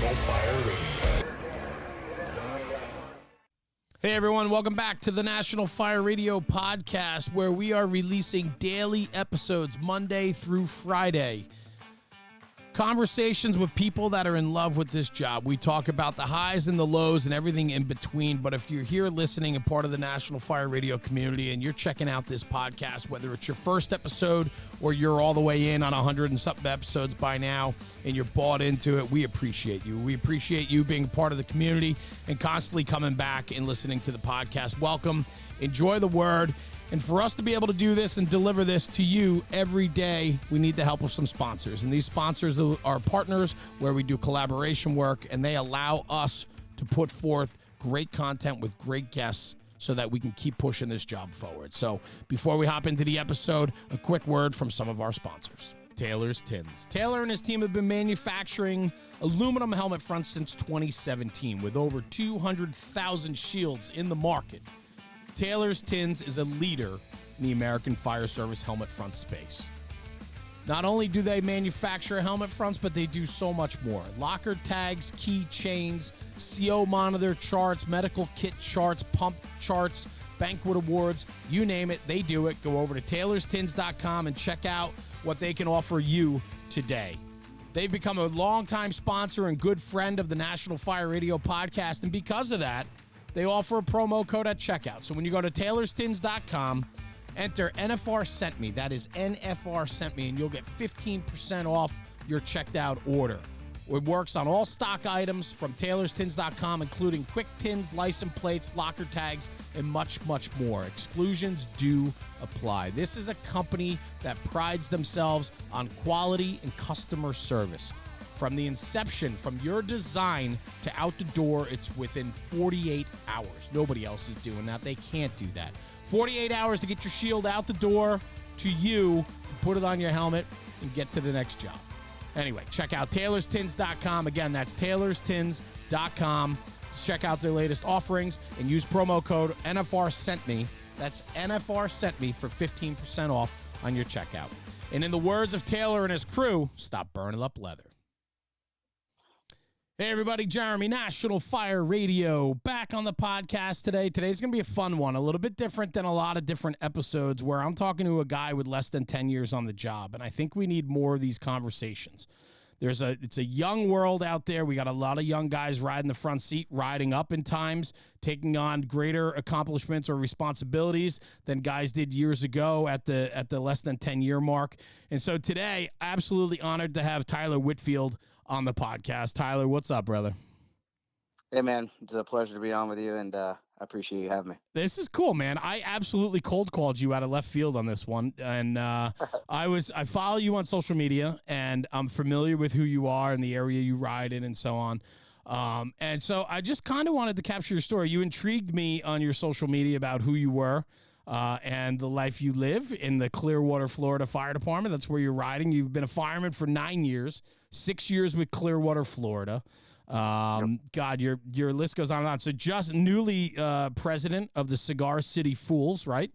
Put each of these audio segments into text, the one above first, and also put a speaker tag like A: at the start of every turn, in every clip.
A: National Fire Radio.
B: Hey everyone, welcome back to the National Fire Radio podcast, where we are releasing daily episodes Monday through Friday. Conversations with people that are in love with this job. We talk about the highs and the lows and everything in between. But if you're here listening and part of the National Fire Radio community and you're checking out this podcast, whether it's your first episode or you're all the way in on 100 and something episodes by now and you're bought into it, we appreciate you. We appreciate you being a part of the community and constantly coming back and listening to the podcast. Welcome. Enjoy the word. And for us to be able to do this and deliver this to you every day, we need the help of some sponsors. And these sponsors are partners where we do collaboration work, and they allow us to put forth great content with great guests so that we can keep pushing this job forward. So before we hop into the episode, a quick word from some of our sponsors. Taylor's Tins. Taylor and his team have been manufacturing aluminum helmet fronts since 2017 with over 200,000 shields in the market. Taylor's Tins is a leader in the American fire service helmet front space. Not only do they manufacture helmet fronts, but they do so much more. Locker tags, key chains, CO monitor charts, medical kit charts, pump charts, banquet awards, you name it, they do it. Go over to taylorstins.com and check out what they can offer you today. They've become a longtime sponsor and good friend of the National Fire Radio podcast, and because of that, they offer a promo code at checkout. So when you go to taylorstins.com, enter NFR Sent Me. That is NFR Sent Me, and you'll get 15% off your checked out order. It works on all stock items from taylorstins.com, including quick tins, license plates, locker tags, and much, much more. Exclusions do apply. This is a company that prides themselves on quality and customer service. From the inception, from your design to out the door, it's within 48 hours. Nobody else is doing that. They can't do that. 48 hours to get your shield out the door to you, to put it on your helmet, and get to the next job. Anyway, check out taylorstins.com. Again, that's taylorstins.com to check out their latest offerings and use promo code NFR Sent Me. That's NFR Sent Me for 15% off on your checkout. And in the words of Taylor and his crew, stop burning up leather. Hey everybody, Jeremy, National Fire Radio, back on the podcast today. Today's going to be a fun one, a little bit different than a lot of different episodes where I'm talking to a guy with less than 10 years on the job, and I think we need more of these conversations. It's a young world out there. We got a lot of young guys riding the front seat, riding up in times, taking on greater accomplishments or responsibilities than guys did years ago at the less than 10-year mark. And so today, absolutely honored to have Tyler Whitfield on the podcast. Tyler, what's up, brother?
C: Hey, man. It's a pleasure to be on with you, and I appreciate you having me.
B: This is cool, man. I absolutely cold called you out of left field on this one, and I follow you on social media, and I'm familiar with who you are and the area you ride in and so on. And so I just kind of wanted to capture your story. You intrigued me on your social media about who you were and the life you live in the Clearwater, Florida Fire Department. That's where you're riding. You've been a fireman for 9 years, 6 years with Clearwater, Florida.
C: Yep.
B: God, your list goes on and on. So just newly president of the Cigar City FOOLS, right?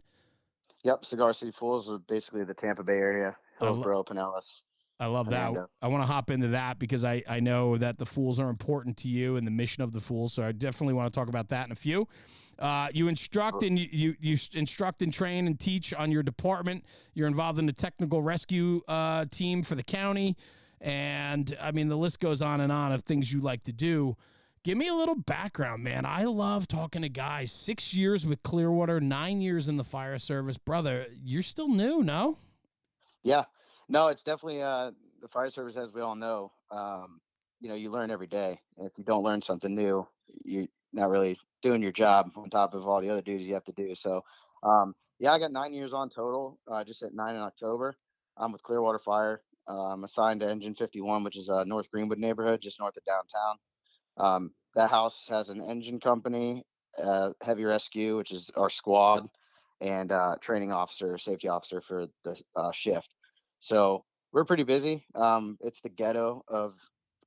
C: Yep, Cigar City FOOLS is basically the Tampa Bay area, Hillsborough, Pinellas.
B: I love that. I want to hop into that because I know that the Fools are important to you and the mission of the Fools. So I definitely want to talk about that in a few. You instruct and you instruct and train and teach on your department. You're involved in the technical rescue team for the county. And I mean, the list goes on and on of things you like to do. Give me a little background, man. I love talking to guys. 6 years with Clearwater, 9 years in the fire service. Brother, you're still new, no?
C: Yeah. No, it's definitely the fire service, as we all know. You learn every day. If you don't learn something new, you're not really doing your job on top of all the other duties you have to do. So, I got 9 years on total. Just hit 9 in October. I'm with Clearwater Fire. I'm assigned to Engine 51, which is a North Greenwood neighborhood, just north of downtown. That house has an engine company, heavy rescue, which is our squad, and training officer, safety officer for the shift. So we're pretty busy. It's the ghetto of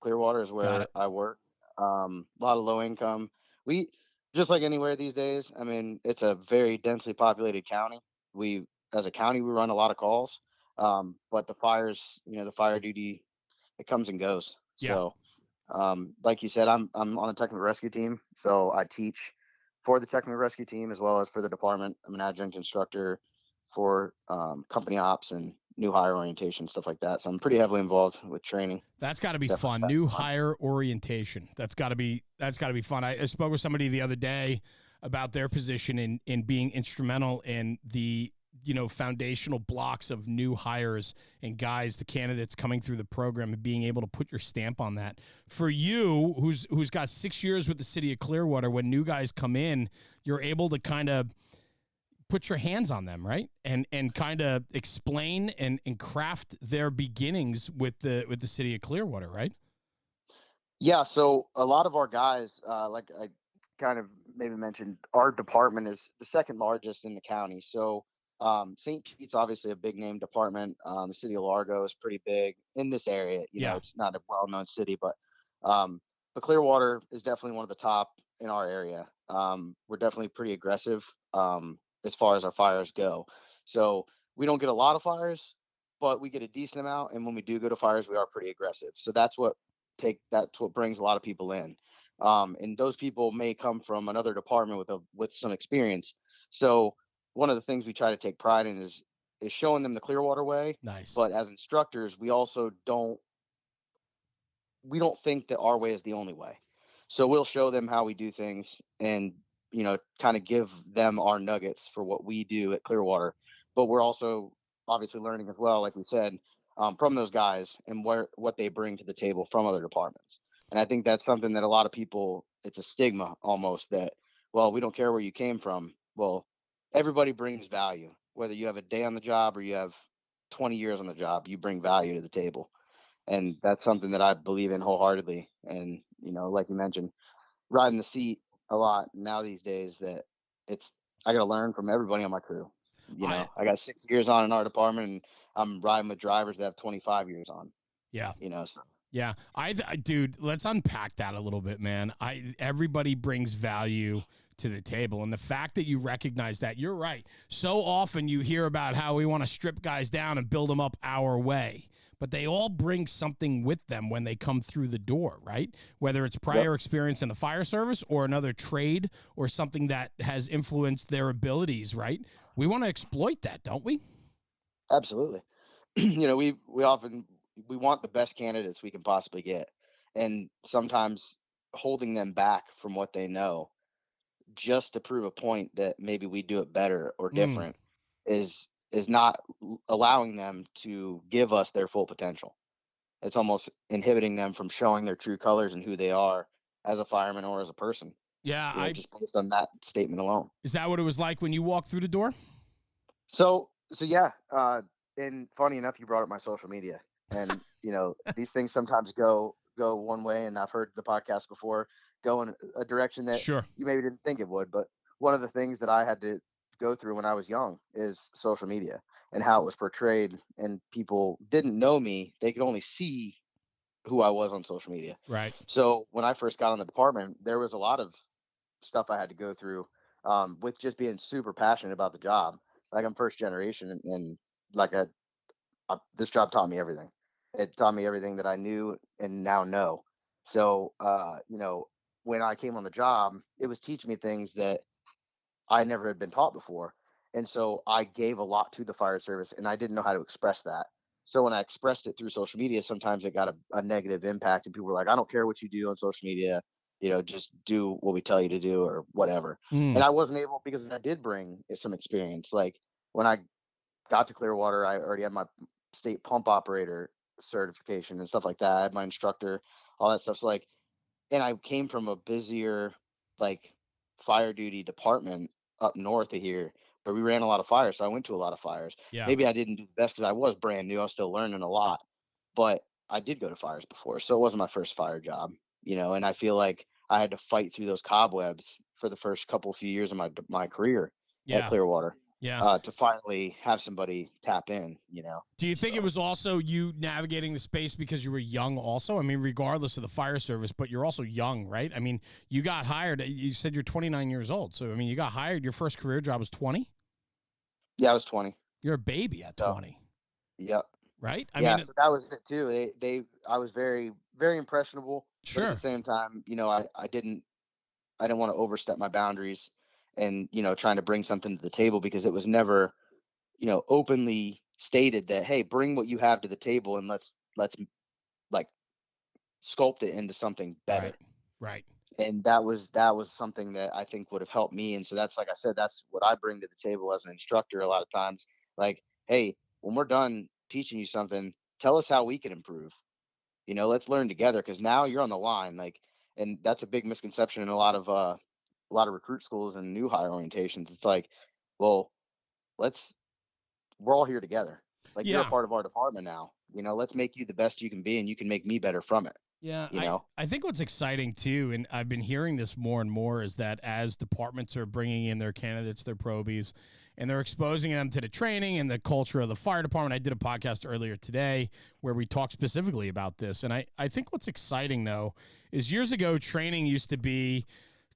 C: Clearwater is where I work. A lot of low income. We, just like anywhere these days, I mean, it's a very densely populated county. As a county, we run a lot of calls. But the fires, the fire duty, it comes and goes.
B: Yeah.
C: So Like you said, I'm on a technical rescue team, so I teach for the technical rescue team as well as for the department. I'm an adjunct instructor for company ops and new hire orientation, stuff like that. So I'm pretty heavily involved with training.
B: That's got to be
C: Definitely
B: fun.
C: past
B: New
C: fun.
B: hire orientation. That's got to be fun. I spoke with somebody the other day about their position in being instrumental in the foundational blocks of new hires and guys, the candidates coming through the program, and being able to put your stamp on that. For you, who's got 6 years with the city of Clearwater, when new guys come in, you're able to kind of put your hands on them, right? And kind of explain and craft their beginnings with the city of Clearwater, right?
C: Yeah, so a lot of our guys, like I kind of maybe mentioned, our department is the second largest in the county. So St. Pete's obviously a big name department. The city of Largo is pretty big in this area.
B: Yeah.
C: It's not a well-known city, um, but Clearwater is definitely one of the top in our area. We're definitely pretty aggressive as far as our fires go. So we don't get a lot of fires, but we get a decent amount. And when we do go to fires, we are pretty aggressive. So that's what brings a lot of people in. And those people may come from another department with some experience. So one of the things we try to take pride in is showing them the Clearwater way.
B: Nice.
C: But as instructors, we don't think that our way is the only way. So we'll show them how we do things and, kind of give them our nuggets for what we do at Clearwater. But we're also obviously learning as well, like we said, from those guys and what they bring to the table from other departments. And I think that's something that a lot of people, it's a stigma almost that, well, we don't care where you came from. Well, everybody brings value, whether you have a day on the job or you have 20 years on the job, you bring value to the table. And that's something that I believe in wholeheartedly. And like you mentioned, riding the seat a lot now these days. That it's I got to learn from everybody on my crew.
B: I
C: I got 6 years on in our department, and I'm riding with drivers that have 25 years on.
B: Yeah.
C: So.
B: Yeah. Dude, let's unpack that a little bit, man. Everybody brings value to the table. And the fact that you recognize that, you're right. So often you hear about how we want to strip guys down and build them up our way. But they all bring something with them when they come through the door, right? Whether it's prior experience in the fire service or another trade or something that has influenced their abilities, right? We want to exploit that, don't we?
C: Absolutely. We want the best candidates we can possibly get. And sometimes holding them back from what they know just to prove a point that maybe we do it better or different is not allowing them to give us their full potential. It's almost inhibiting them from showing their true colors and who they are as a fireman or as a person.
B: Yeah,
C: Just based on that statement alone.
B: Is that what it was like when you walked through the door?
C: So yeah. And funny enough, you brought up my social media, and these things sometimes go one way, and I've heard the podcast before go in a direction that
B: Sure.
C: you maybe didn't think it would. But one of the things that I had to go through when I was young is social media and how it was portrayed, and people didn't know me; they could only see who I was on social media.
B: Right.
C: So when I first got on the department, there was a lot of stuff I had to go through with just being super passionate about the job. Like I'm first generation, and like this job taught me everything. It taught me everything that I knew and now know. So, when I came on the job, it was teaching me things that I never had been taught before. And so I gave a lot to the fire service and I didn't know how to express that. So when I expressed it through social media, sometimes it got a negative impact and people were like, I don't care what you do on social media, just do what we tell you to do or whatever. And I wasn't able because I did bring some experience. Like when I got to Clearwater, I already had my state pump operator certification and stuff like that. I had my instructor, all that stuff. So like, and I came from a busier, like fire duty department up north of here, but we ran a lot of fires. So I went to a lot of fires.
B: Yeah.
C: Maybe I didn't do the best because I was brand new. I was still learning a lot, but I did go to fires before. So it wasn't my first fire job, and I feel like I had to fight through those cobwebs for the first few years of my career at Clearwater.
B: Yeah.
C: To finally have somebody tap in,
B: Do you think it was also you navigating the space because you were young also? I mean, regardless of the fire service, but you're also young, right? I mean, you got hired, you said you're 29 years old. So, I mean, you got hired, your first career job was 20?
C: Yeah, I was 20.
B: You're a baby at 20.
C: Yep.
B: Right?
C: So that was it too. I was very very impressionable, but at the
B: Sure.
C: same time, I didn't want to overstep my boundaries and, trying to bring something to the table, because it was never, openly stated that, hey, bring what you have to the table and let's like sculpt it into something better.
B: Right. Right.
C: And that was something that I think would have helped me. And so that's, like I said, that's what I bring to the table as an instructor a lot of times. Like, hey, when we're done teaching you something, tell us how we can improve. Let's learn together, because now you're on the line. Like, and that's a big misconception in a lot of recruit schools and new hire orientations. It's like, well, let's we're all here together. Like, you're a
B: Yeah.
C: part of our department now. Let's make you the best you can be, and you can make me better from it.
B: Yeah,
C: You know,
B: I think what's exciting too, and I've been hearing this more and more, is that as departments are bringing in their candidates, their probies, and they're exposing them to the training and the culture of the fire department. I did a podcast earlier today where we talked specifically about this. And I think what's exciting, though, is years ago, training used to be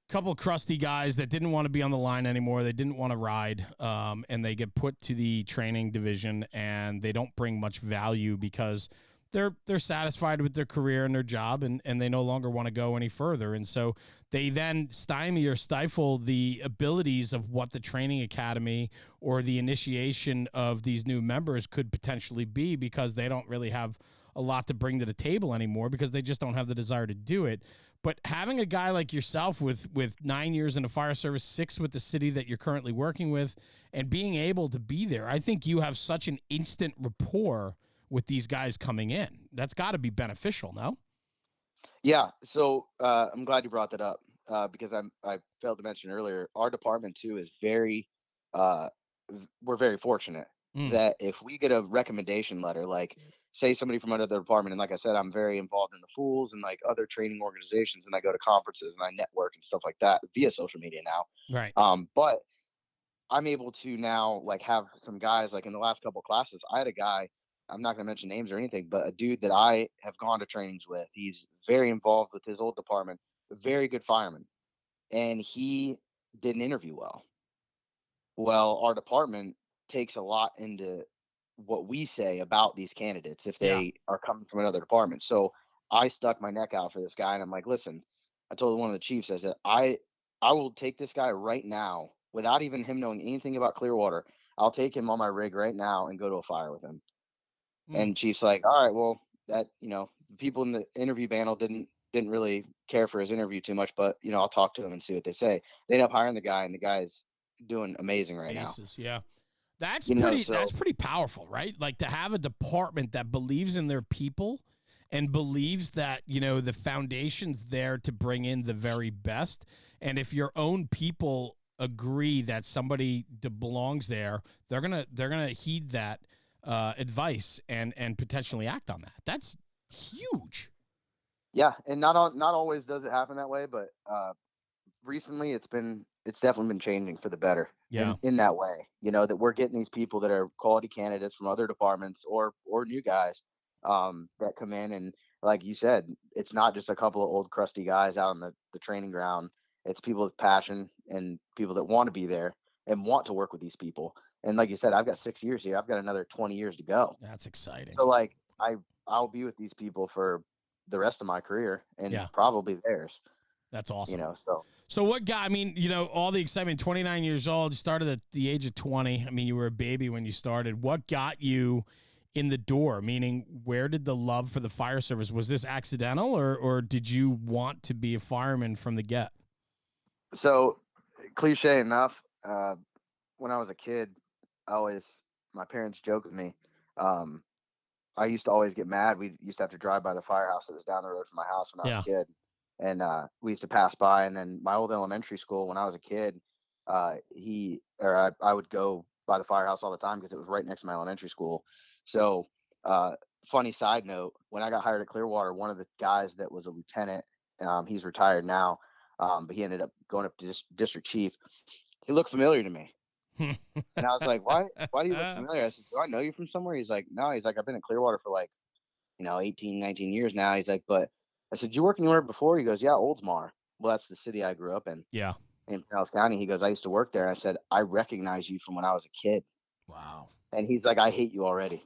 B: a couple crusty guys that didn't want to be on the line anymore. They didn't want to ride, and they get put to the training division, and they don't bring much value because they're satisfied with their career and their job, and they no longer want to go any further. And so they then stymie or stifle the abilities of what the training academy or the initiation of these new members could potentially be, because they don't really have a lot to bring to the table anymore, because they just don't have the desire to do it. But having a guy like yourself with 9 years in the fire service, 6 with the city that you're currently working with, and being able to be there, I think you have such an instant rapport with these guys coming in. That's got to be beneficial, no?
C: yeah. So I'm glad you brought that up, because I failed to mention earlier, our department too is uh, we're very fortunate
B: Mm,
C: that if we get a recommendation letter, like, say somebody from another department, and like I said, I'm very involved in the Fools and like other training organizations, and I go to conferences and I network and stuff like that via social media now.
B: right.
C: But I'm able to now, like, have some guys, like in the last couple classes. I had a guy, I'm not going to mention names or anything, but a dude that I have gone to trainings with. He's very involved with his old department, a very good fireman, and he didn't interview well. Well, our department takes a lot into what we say about these candidates if
B: Yeah.
C: they are coming from another department. So I stuck my neck out for this guy, and I'm like, listen, I told one of the chiefs, I said, I will take this guy right now without even him knowing anything about Clearwater. I'll take him on my rig right now and go to a fire with him.
B: Mm.
C: And chief's like, all right, well, that, the people in the interview panel didn't really care for his interview too much, but I'll talk to him and see what they say. They end up hiring the guy, and the guy's doing amazing right now.
B: Aces, yeah. That's
C: So
B: pretty powerful, right? Like, to have a department that believes in their people and believes that, the foundation's there to bring in the very best. And if your own people agree that somebody belongs there, they're gonna heed that advice and potentially act on that. That's huge.
C: yeah, and not always does it happen that way, but recently it's definitely been changing for the better
B: Yeah.
C: in that way. That we're getting these people that are quality candidates from other departments, or new guys, that come in, and like you said, it's not just a couple of old crusty guys out on the training ground. It's people with passion and people that want to be there and want to work with these people. And like you said, I've got 6 years here. I've got another 20 years to go.
B: That's exciting.
C: So, like, I'll be with these people for the rest of my career, and
B: Yeah.
C: probably theirs.
B: That's awesome.
C: So
B: So what got, I mean, all the excitement, 29 years old, you started at the age of 20. I mean, you were a baby when you started. What got you in the door? Meaning, where did the love for the fire service, was this accidental, or did you want to be a fireman from the get?
C: so cliche enough, when I was a kid, I always my parents joked with me. Um, I used to always get mad. We used to have to drive by the firehouse that was down the road from my house when I was
B: Yeah.
C: a kid, and we used to pass by. And then my old elementary school, when I was a kid, I would go by the firehouse all the time because it was right next to my elementary school. So, uh, funny side note: when I got hired at Clearwater, one of the guys that was a lieutenant, he's retired now, but he ended up going up to district chief. He looked familiar to me. And I was like, why do you look familiar? I said, do I know you from somewhere? He's like, no. He's like, I've been in Clearwater for like, 18, 19 years now. He's like, but I said, you work anywhere before? He goes, yeah, Oldsmar. Well, that's the city I grew up
B: Yeah.
C: in Pinellas County. He goes, I used to work there. I said, I recognize you from when I was a kid.
B: Wow.
C: And he's like, I hate you already.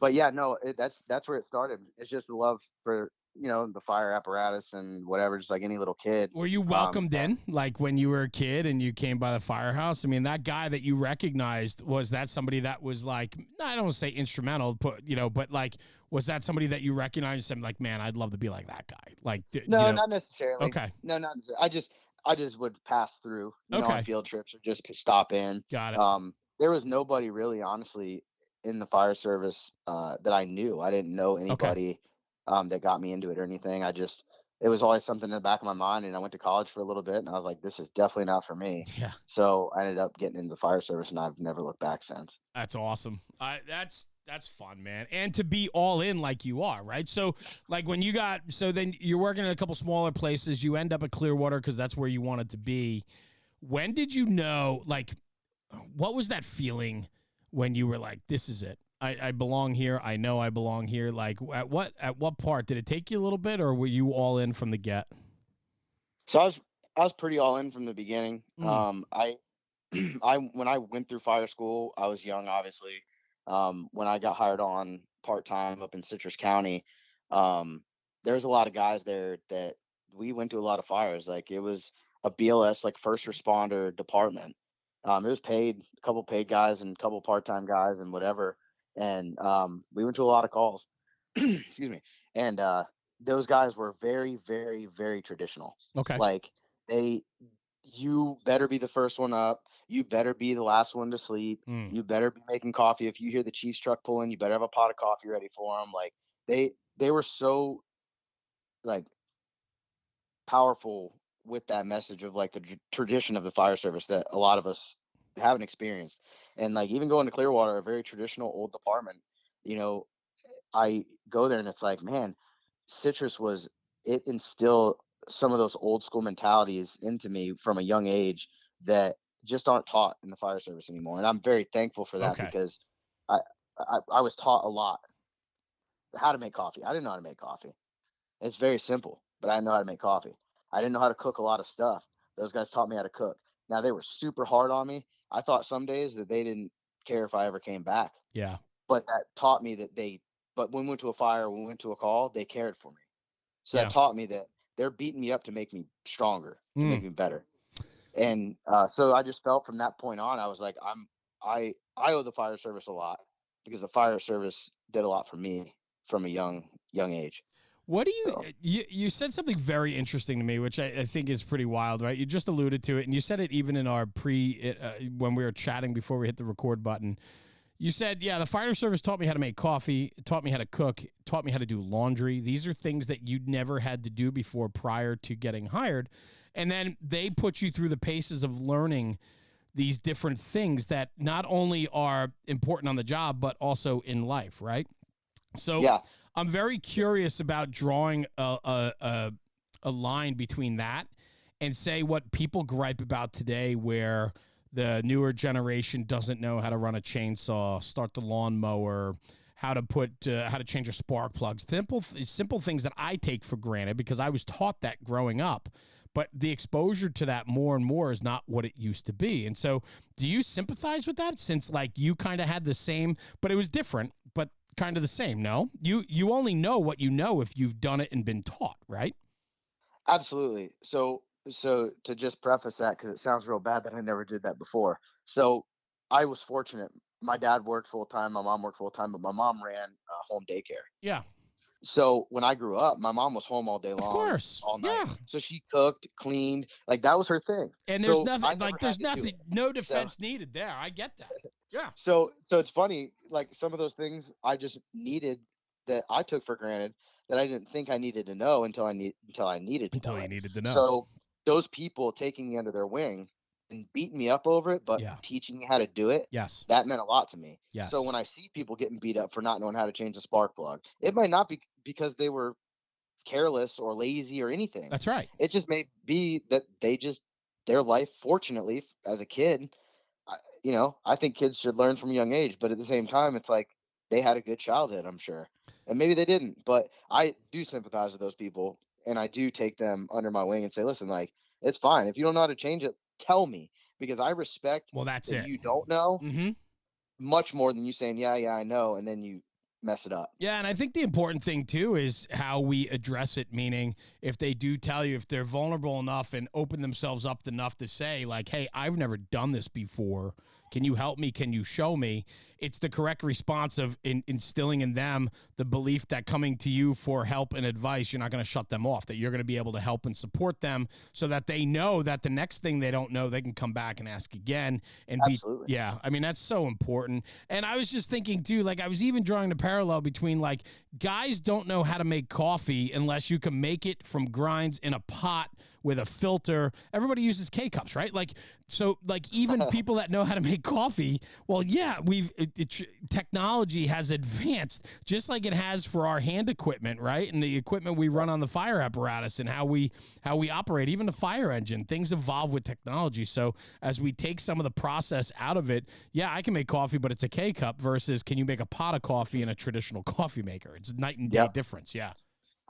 C: But yeah, no, that's where it started. It's just the love for the fire apparatus and whatever, just like any little kid.
B: Were you welcomed in, like when you were a kid and you came by the firehouse? I mean, that guy that you recognized, was that somebody that was like, I don't want to say instrumental, but like, was that somebody that you recognized and like, man, I'd love to be like that guy? Like,
C: no, not necessarily.
B: Okay.
C: No, not necessarily. I just would pass through, on field trips or just stop in.
B: Got it.
C: There was nobody really, honestly, in the fire service that I knew. I didn't know anybody that got me into it or anything. It was always something in the back of my mind, and I went to college for a little bit, and I was like, this is definitely not for me.
B: Yeah.
C: So I ended up getting into the fire service, and I've never looked back since.
B: That's awesome. That's fun, man. And to be all in like you are, right? So like then you're working in a couple smaller places, you end up at Clearwater because that's where you wanted to be. When did you know, like, what was that feeling when you were like, this is it? I belong here. I know I belong here. Like, at what part did it take you a little bit, or were you all in from the get?
C: So I was pretty all in from the beginning. I when I went through fire school, I was young, obviously. When I got hired on part-time up in Citrus County, there's a lot of guys there that we went to a lot of fires. Like, it was a BLS, like first responder department. It was paid, a couple paid guys and a couple part-time guys and whatever. And we went to a lot of calls. Excuse me. And those guys were very, very, very traditional.
B: Okay.
C: Like, you better be the first one up. You better be the last one to sleep. You better be making coffee. If you hear the chief's truck pulling, you better have a pot of coffee ready for them. Like, they were so, like, powerful with that message of like the tradition of the fire service that a lot of us haven't experienced. And like, even going to Clearwater, a very traditional old department, I go there and it's like, man, Citrus it instilled some of those old school mentalities into me from a young age that just aren't taught in the fire service anymore. And I'm very thankful for that because I was taught a lot how to make coffee. I didn't know how to make coffee. It's very simple, but I didn't know how to make coffee. I didn't know how to cook a lot of stuff. Those guys taught me how to cook. Now, they were super hard on me. I thought some days that they didn't care if I ever came back.
B: Yeah.
C: But that taught me but when we went to a fire, when we went to a call, they cared for me. So that taught me that they're beating me up to make me stronger, to make me better. And so I just felt from that point on, I was like, I owe the fire service a lot because the fire service did a lot for me from a young age.
B: What do you said something very interesting to me, which I think is pretty wild, right? You just alluded to it, and you said it even in our when we were chatting before we hit the record button. You said, yeah, the fire service taught me how to make coffee, taught me how to cook, taught me how to do laundry. These are things that you'd never had to do before prior to getting hired. And then they put you through the paces of learning these different things that not only are important on the job, but also in life, right? So yeah. I'm very curious about drawing a line between that and say what people gripe about today, where the newer generation doesn't know how to run a chainsaw, start the lawnmower, how to change a spark plug. Simple things that I take for granted because I was taught that growing up. But the exposure to that more and more is not what it used to be. And so do you sympathize with that, since like you kind of had the same, but it was different, but kind of the same? No, you only know what you know if you've done it and been taught, right?
C: Absolutely. So to just preface that, because it sounds real bad that I never did that before. So I was fortunate. My dad worked full time. My mom worked full time, but my mom ran home daycare.
B: Yeah.
C: So when I grew up, my mom was home all day long,
B: of course,
C: all night.
B: Yeah.
C: So she cooked, cleaned, like that was her thing.
B: And there's nothing, no defense needed there. I get that. Yeah.
C: So it's funny, like some of those things I just needed that I took for granted that I didn't think I needed to know until I needed to know. So those people taking me under their wing and beating me up over it, but teaching me how to do it,
B: yes,
C: that meant a lot to me.
B: Yes.
C: So when I see people getting beat up for not knowing how to change a spark plug, it might not be because they were careless or lazy or anything.
B: That's right.
C: It just may be that their life, fortunately, as a kid, I think kids should learn from a young age, but at the same time, it's like they had a good childhood, I'm sure. And maybe they didn't, but I do sympathize with those people, and I do take them under my wing and say, listen, like, it's fine. If you don't know how to change it, tell me, because I respect
B: that's
C: that
B: it.
C: You don't know much more than you saying, yeah, I know. And then you mess it up.
B: Yeah, and I think the important thing too is how we address it, meaning if they do tell you, if they're vulnerable enough and open themselves up enough to say like, hey, I've never done this before. Can you help me? Can you show me? It's the correct response of instilling in them the belief that coming to you for help and advice, you're not going to shut them off, that you're going to be able to help and support them so that they know that the next thing they don't know, they can come back and ask again and
C: Absolutely.
B: yeah, I mean, that's so important. And I was just thinking too, like I was even drawing the parallel between like guys don't know how to make coffee unless you can make it from grinds in a pot with a filter. Everybody uses K-cups, right? Like, so like even people that know how to make coffee, well, yeah, technology has advanced just like it has for our hand equipment, right? And the equipment we run on the fire apparatus and how we operate, even the fire engine, things evolve with technology. So as we take some of the process out of it, yeah, I can make coffee, but it's a K-cup versus can you make a pot of coffee in a traditional coffee maker? It's night and day difference. Yeah.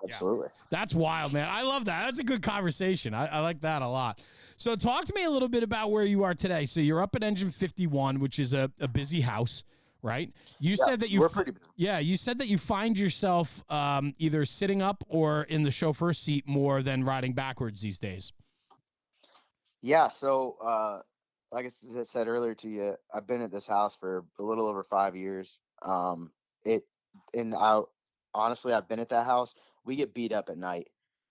C: Absolutely.
B: Yeah. That's wild, man. I love that. That's a good conversation. I like that a lot. So talk to me a little bit about where you are today. So you're up at Engine 51, which is a busy house, right? You said that
C: we're pretty busy.
B: Yeah, you said that you find yourself either sitting up or in the chauffeur seat more than riding backwards these days.
C: Yeah. So, like I said earlier to you, I've been at this house for a little over 5 years. It, and honestly, I've been at that house. We get beat up at night.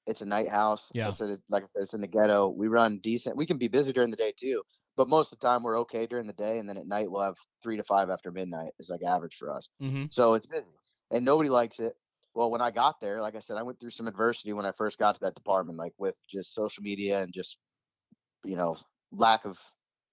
C: It's a night house.
B: Yeah.
C: Like I said, it's in the ghetto. We run decent. We can be busy during the day too, but most of the time we're okay during the day. And then at night we'll have 3 to 5 after midnight is like average for us.
B: Mm-hmm.
C: So it's busy and nobody likes it. Well, when I got there, like I said, I went through some adversity when I first got to that department, like with just social media and just, lack of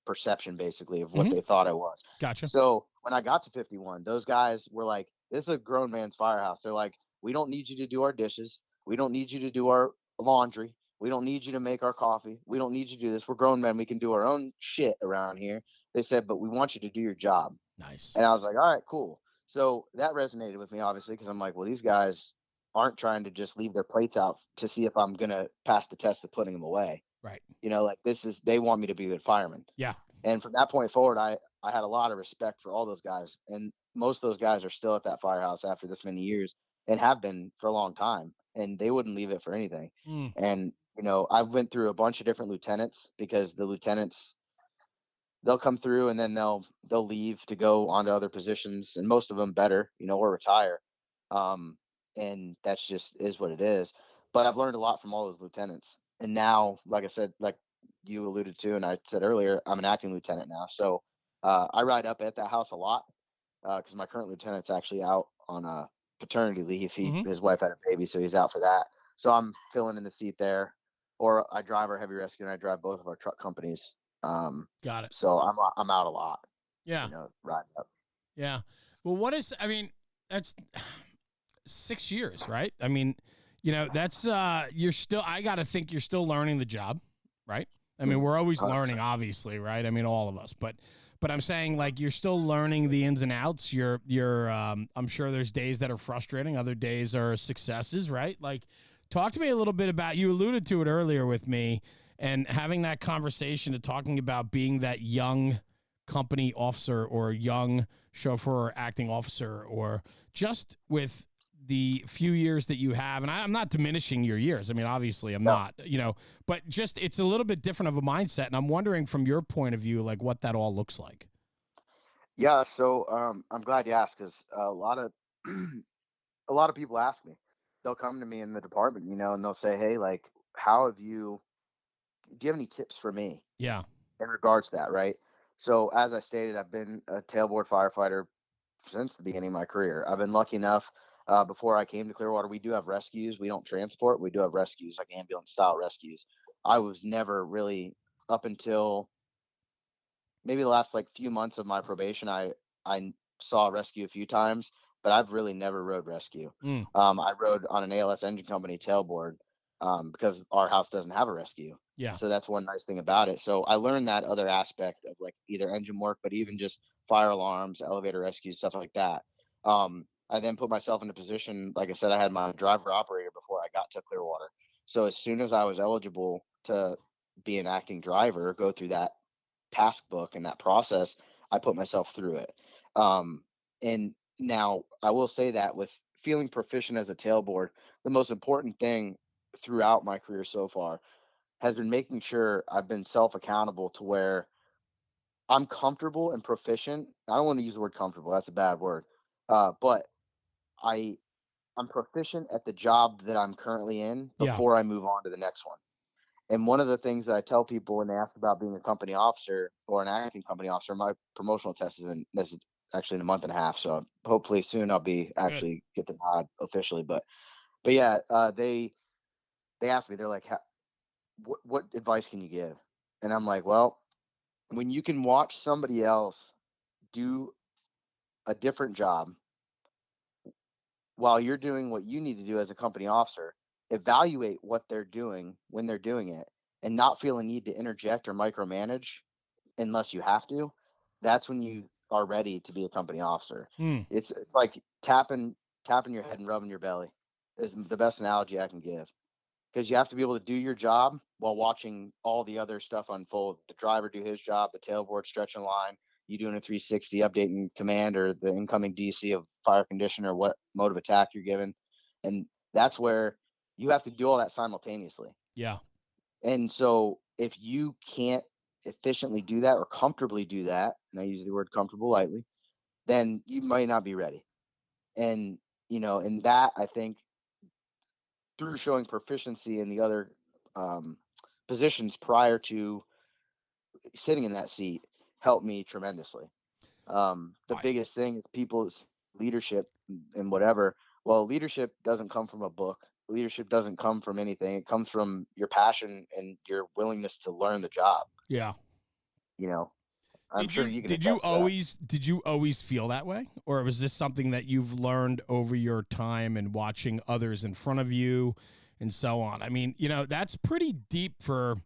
C: perception basically of what they thought I was.
B: Gotcha.
C: So when I got to 51, those guys were like, this is a grown man's firehouse. They're like, we don't need you to do our dishes. We don't need you to do our laundry. We don't need you to make our coffee. We don't need you to do this. We're grown men. We can do our own shit around here. They said, but we want you to do your job.
B: Nice.
C: And I was like, all right, cool. So that resonated with me, obviously, because I'm like, well, these guys aren't trying to just leave their plates out to see if I'm going to pass the test of putting them away.
B: Right.
C: Like they want me to be a good fireman.
B: Yeah.
C: And from that point forward, I had a lot of respect for all those guys. And most of those guys are still at that firehouse after this many years and have been for a long time. And they wouldn't leave it for anything. And, I went through a bunch of different lieutenants because the lieutenants, they'll come through and then they'll leave to go on to other positions, and most of them better, or retire. And that's just is what it is. But I've learned a lot from all those lieutenants. And now, like I said, like you alluded to, and I said earlier, I'm an acting lieutenant now. So I ride up at that house a lot because my current lieutenant's actually out on a paternity leave. His wife had a baby, so he's out for that. So I'm filling in the seat there, or I drive our heavy rescue and I drive both of our truck companies.
B: Got it.
C: So I'm out a lot.
B: Yeah.
C: Riding up.
B: Yeah. Well, that's 6 years, right? I mean, that's you're still. I got to think you're still learning the job, right? I mean, we're always learning, obviously, right? I mean, all of us, but I'm saying like you're still learning the ins and outs. I'm sure there's days that are frustrating, other days are successes, right? Like, talk to me a little bit about. You alluded to it earlier with me, and having that conversation and talking about being that young company officer or young chauffeur or acting officer, or just with the few years that you have. And I'm not diminishing your years. I mean, obviously I'm not, but just, it's a little bit different of a mindset. And I'm wondering from your point of view, like what that all looks like.
C: Yeah. So I'm glad you asked, because a lot of people ask me, they'll come to me in the department, and they'll say, hey, like, do you have any tips for me?
B: Yeah.
C: In regards to that, right? So as I stated, I've been a tailboard firefighter since the beginning of my career. I've been lucky enough. Before I came to Clearwater, we do have rescues. We don't transport. We do have rescues, like ambulance style rescues. I was never really, up until maybe the last like few months of my probation, I saw a rescue a few times, but I've really never rode rescue. I rode on an ALS engine company tailboard because our house doesn't have a rescue.
B: Yeah.
C: So that's one nice thing about it. So I learned that other aspect of like either engine work, but even just fire alarms, elevator rescues, stuff like that. I then put myself in a position, like I said, I had my driver operator before I got to Clearwater. So as soon as I was eligible to be an acting driver, go through that task book and that process, I put myself through it. And Now, I will say that with feeling proficient as a tailboard, the most important thing throughout my career so far has been making sure I've been self accountable to where I'm comfortable and proficient. I don't want to use the word comfortable. That's a bad word. But I I'm proficient at the job that I'm currently in
B: Yeah.
C: before I move on to the next one. And one of the things that I tell people when they ask about being a company officer or an acting company officer, my promotional test is in this is actually in a month and a half. So hopefully soon I'll be
B: Good.
C: actually get the nod officially. But yeah, they asked me, they're like, what advice can you give? And I'm like, well, when you can watch somebody else do a different job while you're doing what you need to do as a company officer, evaluate what they're doing when they're doing it, and not feel a need to interject or micromanage unless you have to. That's when you are ready to be a company officer.
B: Mm.
C: It's like tapping your head and rubbing your belly is the best analogy I can give, because you have to be able to do your job while watching all the other stuff unfold. The driver do his job, the tailboard stretching line, you doing a 360 updating command or the incoming DC of fire condition or what mode of attack you're given. And that's where you have to do all that simultaneously.
B: Yeah.
C: And so if you can't efficiently do that or comfortably do that, and I use the word comfortable lightly, then you might not be ready. And, and that I think through showing proficiency in the other um, positions prior to sitting in that seat helped me tremendously. The
B: I
C: biggest thing is people's leadership and whatever. Well, leadership doesn't come from a book. Leadership doesn't come from anything. It comes from your passion and your willingness to learn the job.
B: yeah.
C: You know, I'm
B: Did
C: sure
B: you
C: you can
B: did you
C: attest to that.
B: always feel that way, or was this something that you've learned over your time and watching others in front of you and so on? I mean, that's pretty deep for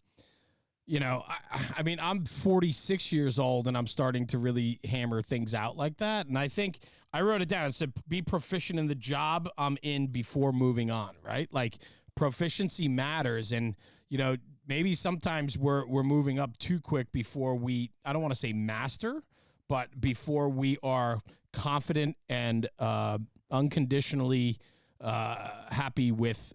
B: I mean, I'm 46 years old and I'm starting to really hammer things out like that. And I think I wrote it down. It said, be proficient in the job I'm in before moving on, right? Like proficiency matters. And, maybe sometimes we're moving up too quick before I don't want to say master, but before we are confident and unconditionally happy with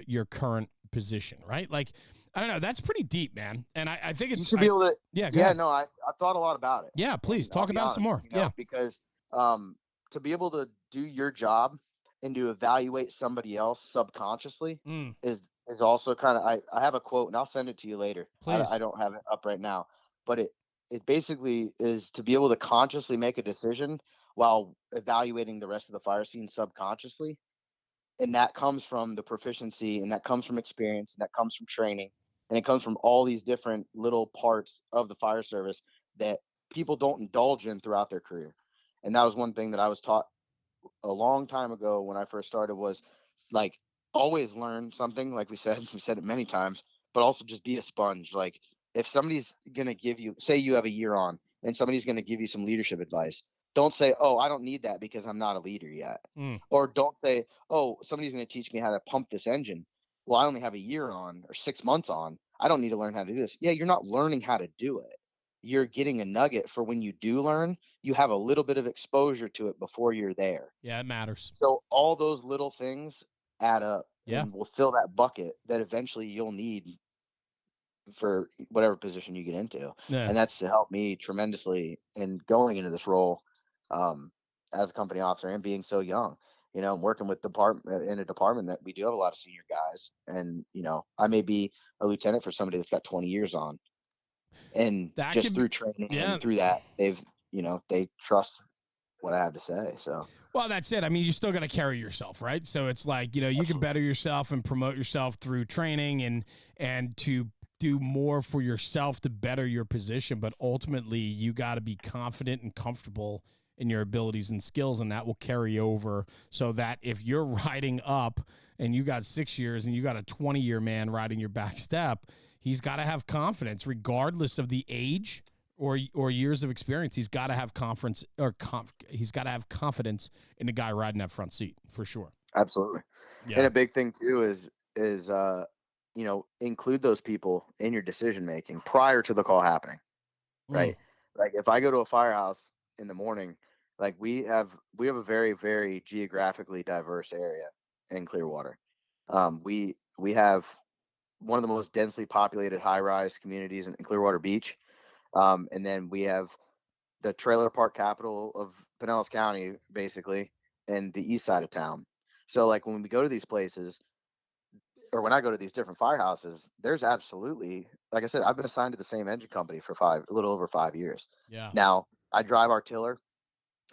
B: your current position, right? Like, I don't know. That's pretty deep, man. And I think
C: You should be able to.
B: yeah, go
C: Yeah,
B: ahead.
C: no, I thought a lot about it,
B: Yeah, please
C: and I'll
B: talk
C: be
B: about it some
C: honest,
B: more. Yeah.
C: because to be able to do your job and to evaluate somebody else subconsciously
B: Mm,
C: is also kind of. I have a quote, and I'll send it to you later. I
B: please.
C: don't have it up right now, but it basically is to be able to consciously make a decision while evaluating the rest of the fire scene subconsciously, and that comes from the proficiency, and that comes from experience, and that comes from training, and it comes from all these different little parts of the fire service that people don't indulge in throughout their career. And that was one thing that I was taught a long time ago when I first started, was like, always learn something. Like we said it many times, but also just be a sponge. Like, if somebody's going to give you, say you have a year on and somebody's going to give you some leadership advice, don't say, oh, I don't need that because I'm not a leader yet.
B: Mm,
C: Or don't say, oh, somebody's going to teach me how to pump this engine. Well, I only have a year on or 6 months on. I don't need to learn how to do this. Yeah, you're not learning how to do it. You're getting a nugget for when you do learn, you have a little bit of exposure to it before you're there.
B: yeah, it matters.
C: So all those little things add up
B: Yeah.
C: and will fill that bucket that eventually you'll need for whatever position you get into.
B: Yeah.
C: And that's to help me tremendously in going into this role, um, as a company officer and being so young. Working with department in a department that we do have a lot of senior guys, and I may be a lieutenant for somebody that's got 20 years on, and
B: That
C: just
B: could be,
C: through training
B: yeah.
C: and through that, they trust what I have to say. So
B: Well, that's it. I mean, you still got to carry yourself, right? So it's like, you can
C: absolutely.
B: better yourself and promote yourself through training and to do more for yourself to better your position, but ultimately you got to be confident and comfortable in your abilities and skills, and that will carry over, so that if you're riding up and you got 6 years and you got a 20-year man riding your back step, he's got to have confidence regardless of the age or years of experience. He's got to have he's got to have confidence in the guy riding that front seat, for sure.
C: Absolutely. And
B: Yeah.
C: a big thing too is include those people in your decision making prior to the call happening,
B: Mm,
C: right? Like, if I go to a firehouse in the morning, Like we have a very, very geographically diverse area in Clearwater. We have one of the most densely populated high-rise communities in Clearwater Beach. And then we have the trailer park capital of Pinellas County, basically, and the east side of town. So like when we go to these places, or when I go to these different firehouses, there's absolutely, like I said, I've been assigned to the same engine company for a little over 5 years.
B: Yeah.
C: Now I drive our tiller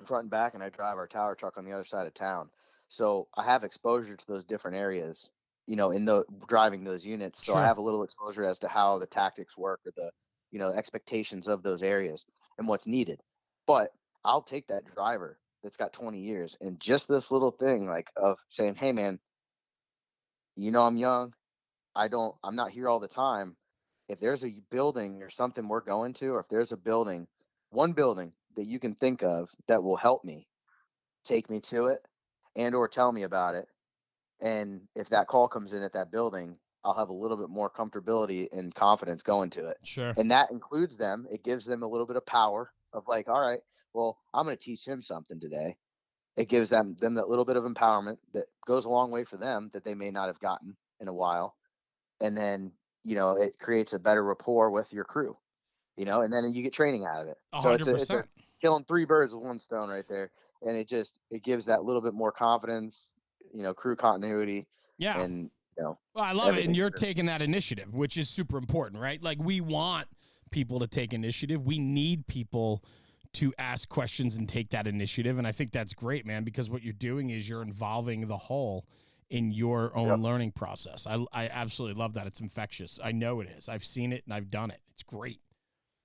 C: front and back, and I drive our tower truck on the other side of town. So I have exposure to those different areas, in the driving those units. So I
B: Sure.
C: have a little exposure as to how the tactics work, or the, expectations of those areas and what's needed. But I'll take that driver that's got 20 years and just this little thing like of saying, hey man, I'm young. I'm not here all the time. If there's a building or something we're going to, or if there's a building, one building that you can think of that will help me, take me to it and or tell me about it. And if that call comes in at that building, I'll have a little bit more comfortability and confidence going to it.
B: Sure.
C: And that includes them. It gives them a little bit of power of like, all right, well, I'm going to teach him something today. It gives them that little bit of empowerment that goes a long way for them that they may not have gotten in a while. And then, it creates a better rapport with your crew, and then you get training out of it.
B: A
C: So
B: hundred
C: it's a
B: percent.
C: killing three birds with one stone right there. And it gives that little bit more confidence, crew continuity,
B: Yeah.
C: and
B: Well, I love it. And
C: everything's
B: you're
C: just
B: taking that initiative, which is super important, right? Like we want people to take initiative. We need people to ask questions and take that initiative. And I think that's great, man, because what you're doing is you're involving the whole in your own
C: yep.
B: learning process. I absolutely love that. It's infectious. I know it is. I've seen it and I've done it. It's great.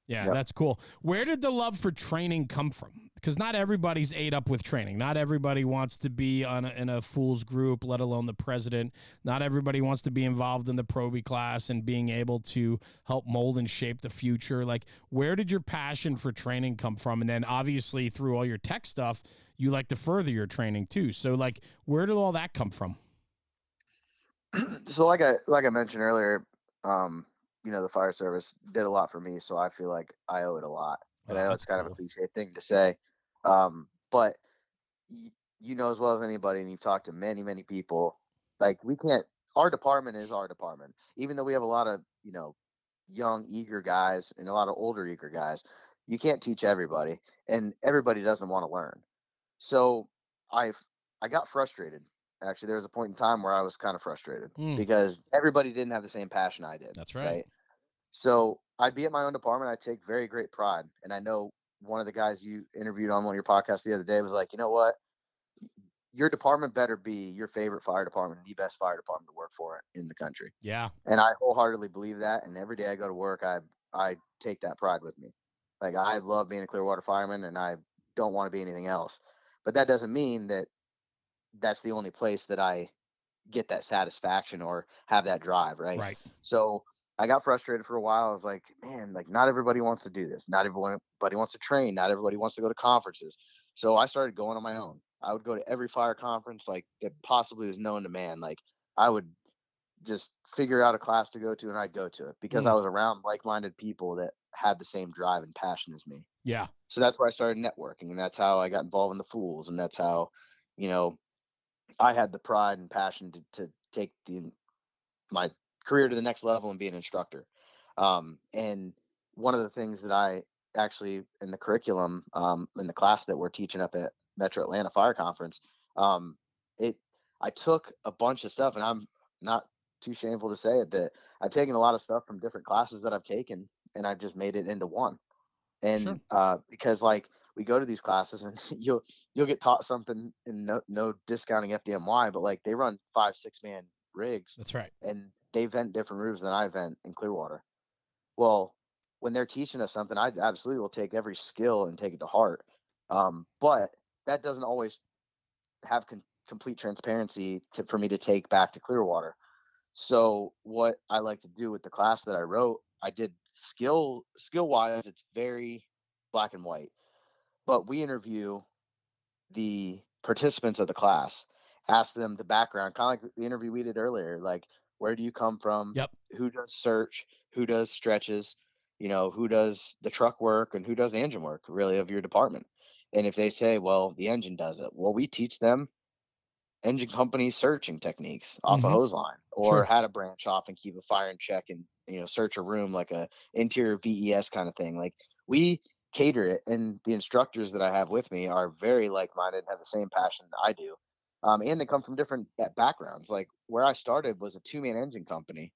B: Yeah,
C: Yep.
B: that's cool. Where did the love for training come from? Because not everybody's ate up with training. Not everybody wants to be in a fool's group, let alone the president. Not everybody wants to be involved in the Proby class and being able to help mold and shape the future. Like, where did your passion for training come from? And then obviously through all your tech stuff, you like to further your training too. So like, where did all that come from?
C: So like I mentioned earlier, the fire service did a lot for me, so I feel like I owe it a lot. And I
B: Oh,
C: know
B: that's
C: it's kind of a
B: cool.
C: cliche thing to say, but you know as well as anybody, and you've talked to many, many people, like we can't. Our department is our department, even though we have a lot of young eager guys and a lot of older eager guys. You can't teach everybody, and everybody doesn't want to learn. So I've I got frustrated. Actually, there was a point in time where I was kind of frustrated
B: Mm,
C: because everybody didn't have the same passion I did,
B: that's right.
C: right? So I'd be at my own department. I take very great pride, and I know one of the guys you interviewed on one of your podcasts the other day was like, you know what? Your department better be your favorite fire department, the best fire department to work for in the country.
B: Yeah.
C: And I wholeheartedly believe that. And every day I go to work, I take that pride with me. Like I love being a Clearwater fireman, and I don't want to be anything else. But that doesn't mean that that's the only place that I get that satisfaction or have that drive, right?
B: Right.
C: So I got frustrated for a while. I was like, man, like not everybody wants to do this. Not everybody wants to train. Not everybody wants to go to conferences. So I started going on my own. I would go to every fire conference like that possibly was known to man. Like I would just figure out a class to go to, and I'd go to it because I
B: Mm,
C: was around like-minded people that had the same drive and passion as me.
B: yeah.
C: So that's where I started networking, and that's how I got involved in the Fools, and that's how, you know, I had the pride and passion to take my career to the next level and be an instructor. And one of the things that I actually in the curriculum, in the class that we're teaching up at Metro Atlanta Fire Conference, um, it I took a bunch of stuff, and I'm not too shameful to say it, that I've taken a lot of stuff from different classes that I've taken, and I've just made it into one.
B: Sure.
C: And because like we go to these classes, and you'll get taught something, and no discounting FDMY, but like they run 5-6 man rigs,
B: That's right.
C: and they vent different roofs than I vent in Clearwater. Well, when they're teaching us something, I absolutely will take every skill and take it to heart. But that doesn't always have complete transparency for me to take back to Clearwater. So what I like to do with the class that I wrote, I did skill wise, it's very black and white. But we interview the participants of the class, ask them the background, kind of like the interview we did earlier, like where do you come from,
B: Yep.
C: who does search, who does stretches, who does the truck work, and who does the engine work really of your department. And if they say, well, the engine does it, well, we teach them engine company searching techniques off a
B: Mm-hmm.
C: hose line, or
B: Sure.
C: how to branch off and keep a fire in check, and search a room like a interior VES kind of thing. Like, we cater it, and the instructors that I have with me are very like-minded, have the same passion I do. And they come from different backgrounds. Like, where I started was a two-man engine company.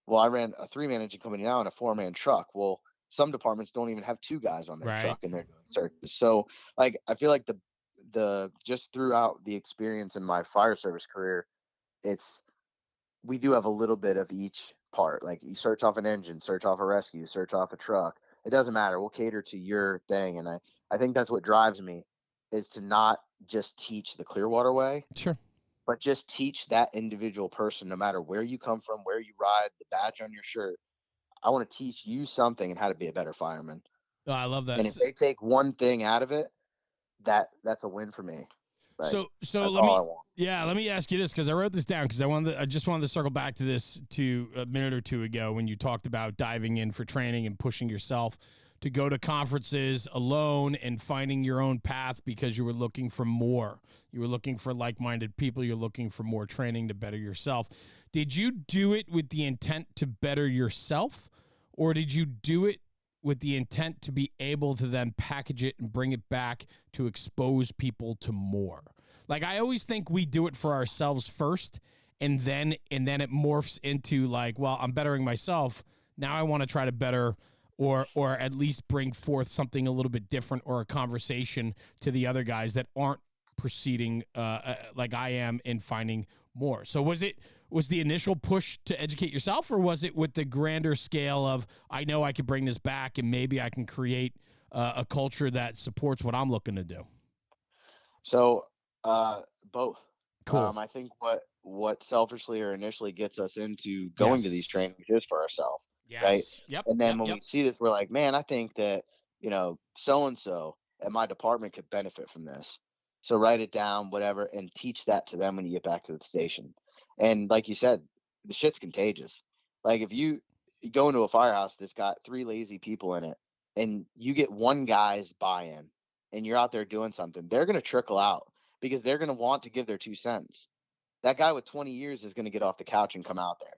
C: Well, I ran a three-man engine company now and a four-man truck. Well, some departments don't even have two guys on their
B: Right.
C: truck and they're doing searches. So, like, I feel like the just throughout the experience in my fire service career, it's we do have a little bit of each part. Like, you search off an engine, search off a rescue, search off a truck. It doesn't matter. We'll cater to your thing. And I think that's what drives me, is to not just teach the Clearwater way,
B: Sure.
C: but just teach that individual person, no matter where you come from, where you ride, the badge on your shirt. I want to teach you something and how to be a better fireman.
B: Oh, I love that.
C: And if they take one thing out of it, that's a win for me. Like,
B: So
C: that's
B: let
C: all I
B: me,
C: want.
B: yeah, let me ask you this, because I wrote this down because I just wanted to circle back to this to a minute or two ago when you talked about diving in for training and pushing yourself to go to conferences alone and finding your own path because you were looking for more. You were looking for like-minded people. You're looking for more training to better yourself. Did you do it with the intent to better yourself, or did you do it with the intent to be able to then package it and bring it back to expose people to more? Like, I always think we do it for ourselves first, and then it morphs into like, well, I'm bettering myself. Now I want to try to better or at least bring forth something a little bit different, or a conversation to the other guys that aren't proceeding like I am in finding more. So was the initial push to educate yourself, or was it with the grander scale of, I know I could bring this back and maybe I can create a culture that supports what I'm looking to do?
C: So, both.
B: Cool.
C: I think what selfishly or initially gets us into going to these
B: Yes.
C: trainings is for ourselves, right?
B: Yes. Yep.
C: And then
B: Yep.
C: when
B: Yep.
C: we see this, we're like, man, I think that so and so at my department could benefit from this. So write it down, whatever, and teach that to them when you get back to the station. And like you said, the shit's contagious. Like, if you go into a firehouse that's got three lazy people in it, and you get one guy's buy-in, and you're out there doing something, they're going to trickle out because they're going to want to give their 2 cents. That guy with 20 years is going to get off the couch and come out there.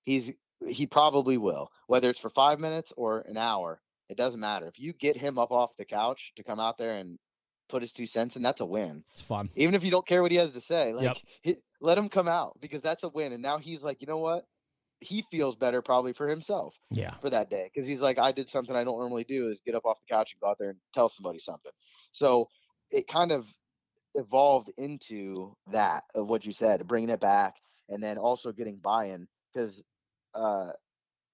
C: He's he probably will, whether it's for 5 minutes or an hour. It doesn't matter. If you get him up off the couch to come out there and put his 2 cents in, that's a win.
B: It's fun.
C: Even if you don't care what he has to say,
B: Yep.
C: like, let him come out, because that's a win. And now he's like, you know what? He feels better probably for himself
B: Yeah.
C: for that day, because he's like, I did something I don't normally do, is get up off the couch and go out there and tell somebody something. So it kind of evolved into that, of what you said, bringing it back, and then also getting buy-in, because uh,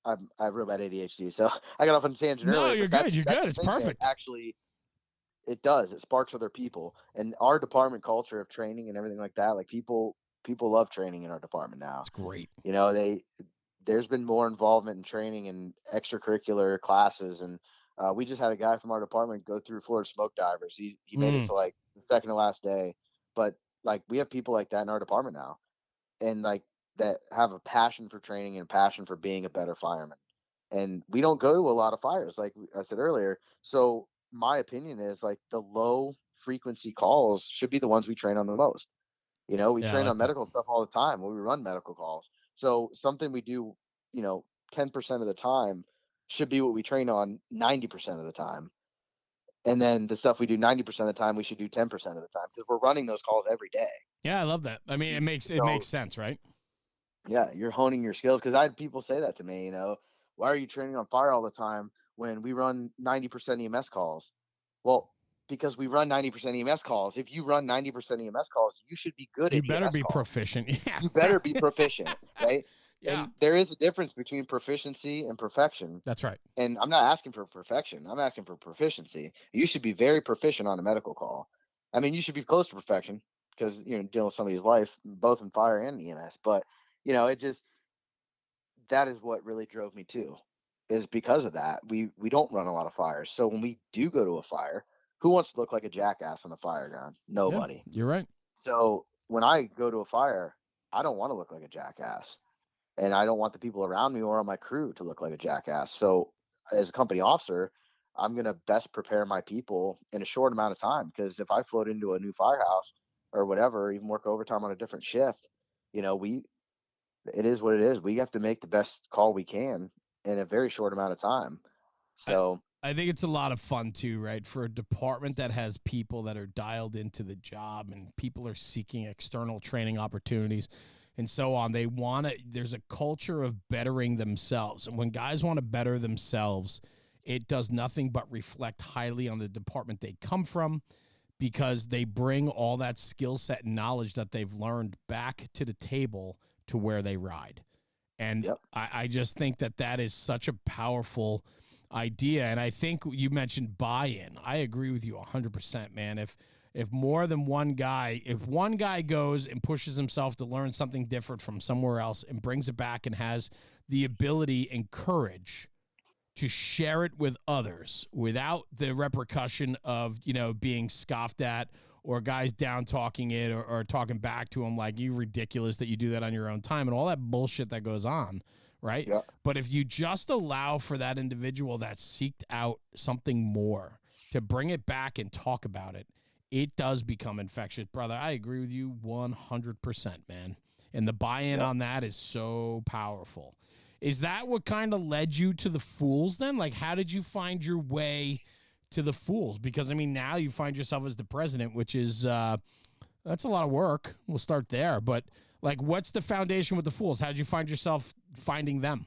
C: I have real bad ADHD, so I got off on a tangent
B: No,
C: earlier.
B: you're
C: But
B: good.
C: that's
B: You're
C: that's
B: good.
C: the
B: It's
C: thing that
B: perfect.
C: actually it sparks other people, and our department culture of training and everything like that. Like, people love training in our department now.
B: It's great.
C: There's been more involvement in training and extracurricular classes, and we just had a guy from our department go through Florida smoke divers. He made it
B: Mm.
C: to like the second to last day, but like, we have people like that in our department now, and like, that have a passion for training and a passion for being a better fireman. And we don't go to a lot of fires, like I said earlier. So my opinion is, like, the low frequency calls should be the ones we train on the most. We
B: Yeah, I
C: train
B: like
C: on
B: that.
C: medical stuff all the time when we run medical calls. So something we do, 10% of the time, should be what we train on 90% of the time. And then the stuff we do 90% of the time, we should do 10% of the time, because we're running those calls every day.
B: Yeah, I love that. I mean, it makes
C: So
B: sense, right?
C: yeah, you're honing your skills. Because I had people say that to me, why are you training on fire all the time when we run 90% EMS calls? Well, because we run 90% EMS calls. If you run 90% EMS calls, you should be good
B: You
C: at
B: better
C: EMS
B: be
C: calls.
B: proficient. Yeah.
C: You better be proficient, right?
B: Yeah.
C: And there is a difference between proficiency and perfection.
B: That's right.
C: And I'm not asking for perfection. I'm asking for proficiency. You should be very proficient on a medical call. I mean, you should be close to perfection, because you're dealing with somebody's life, both in fire and EMS. But it just that is what really drove me too, is because of that. We don't run a lot of fires. So when we do go to a fire, who wants to look like a jackass on the fire ground?
B: Yeah,
C: Nobody.
B: you're right.
C: So when I go to a fire, I don't want to look like a jackass. And I don't want the people around me or on my crew to look like a jackass. So as a company officer, I'm going to best prepare my people in a short amount of time. Because if I float into a new firehouse or whatever, even work overtime on a different shift, it is what it is. We have to make the best call we can in a very short amount of time.
B: I,
C: So
B: I think it's a lot of fun too, right? For a department that has people that are dialed into the job and people are seeking external training opportunities and so on. There's a culture of bettering themselves. And when guys want to better themselves, it does nothing but reflect highly on the department they come from, because they bring all that skill set and knowledge that they've learned back to the table to where they ride. And
C: yep.
B: I just think that is such a powerful idea. And I think you mentioned buy-in. I agree with you 100%, man. If more than one guy, if one guy goes and pushes himself to learn something different from somewhere else and brings it back and has the ability and courage to share it with others without the repercussion of, being scoffed at or guys down talking it or talking back to him like, you ridiculous that you do that on your own time and all that bullshit that goes on, right?
C: Yeah.
B: But if you just allow for that individual that seeked out something more to bring it back and talk about it, it does become infectious. Brother, I agree with you 100%, man. And the buy-in on that is so powerful. Is that what kind of led you to the Fools then? Like, how did you find your way to the Fools? Because, I mean, now you find yourself as the president, which is, that's a lot of work. We'll start there. But, like, what's the foundation with the Fools? How did you find yourself finding them?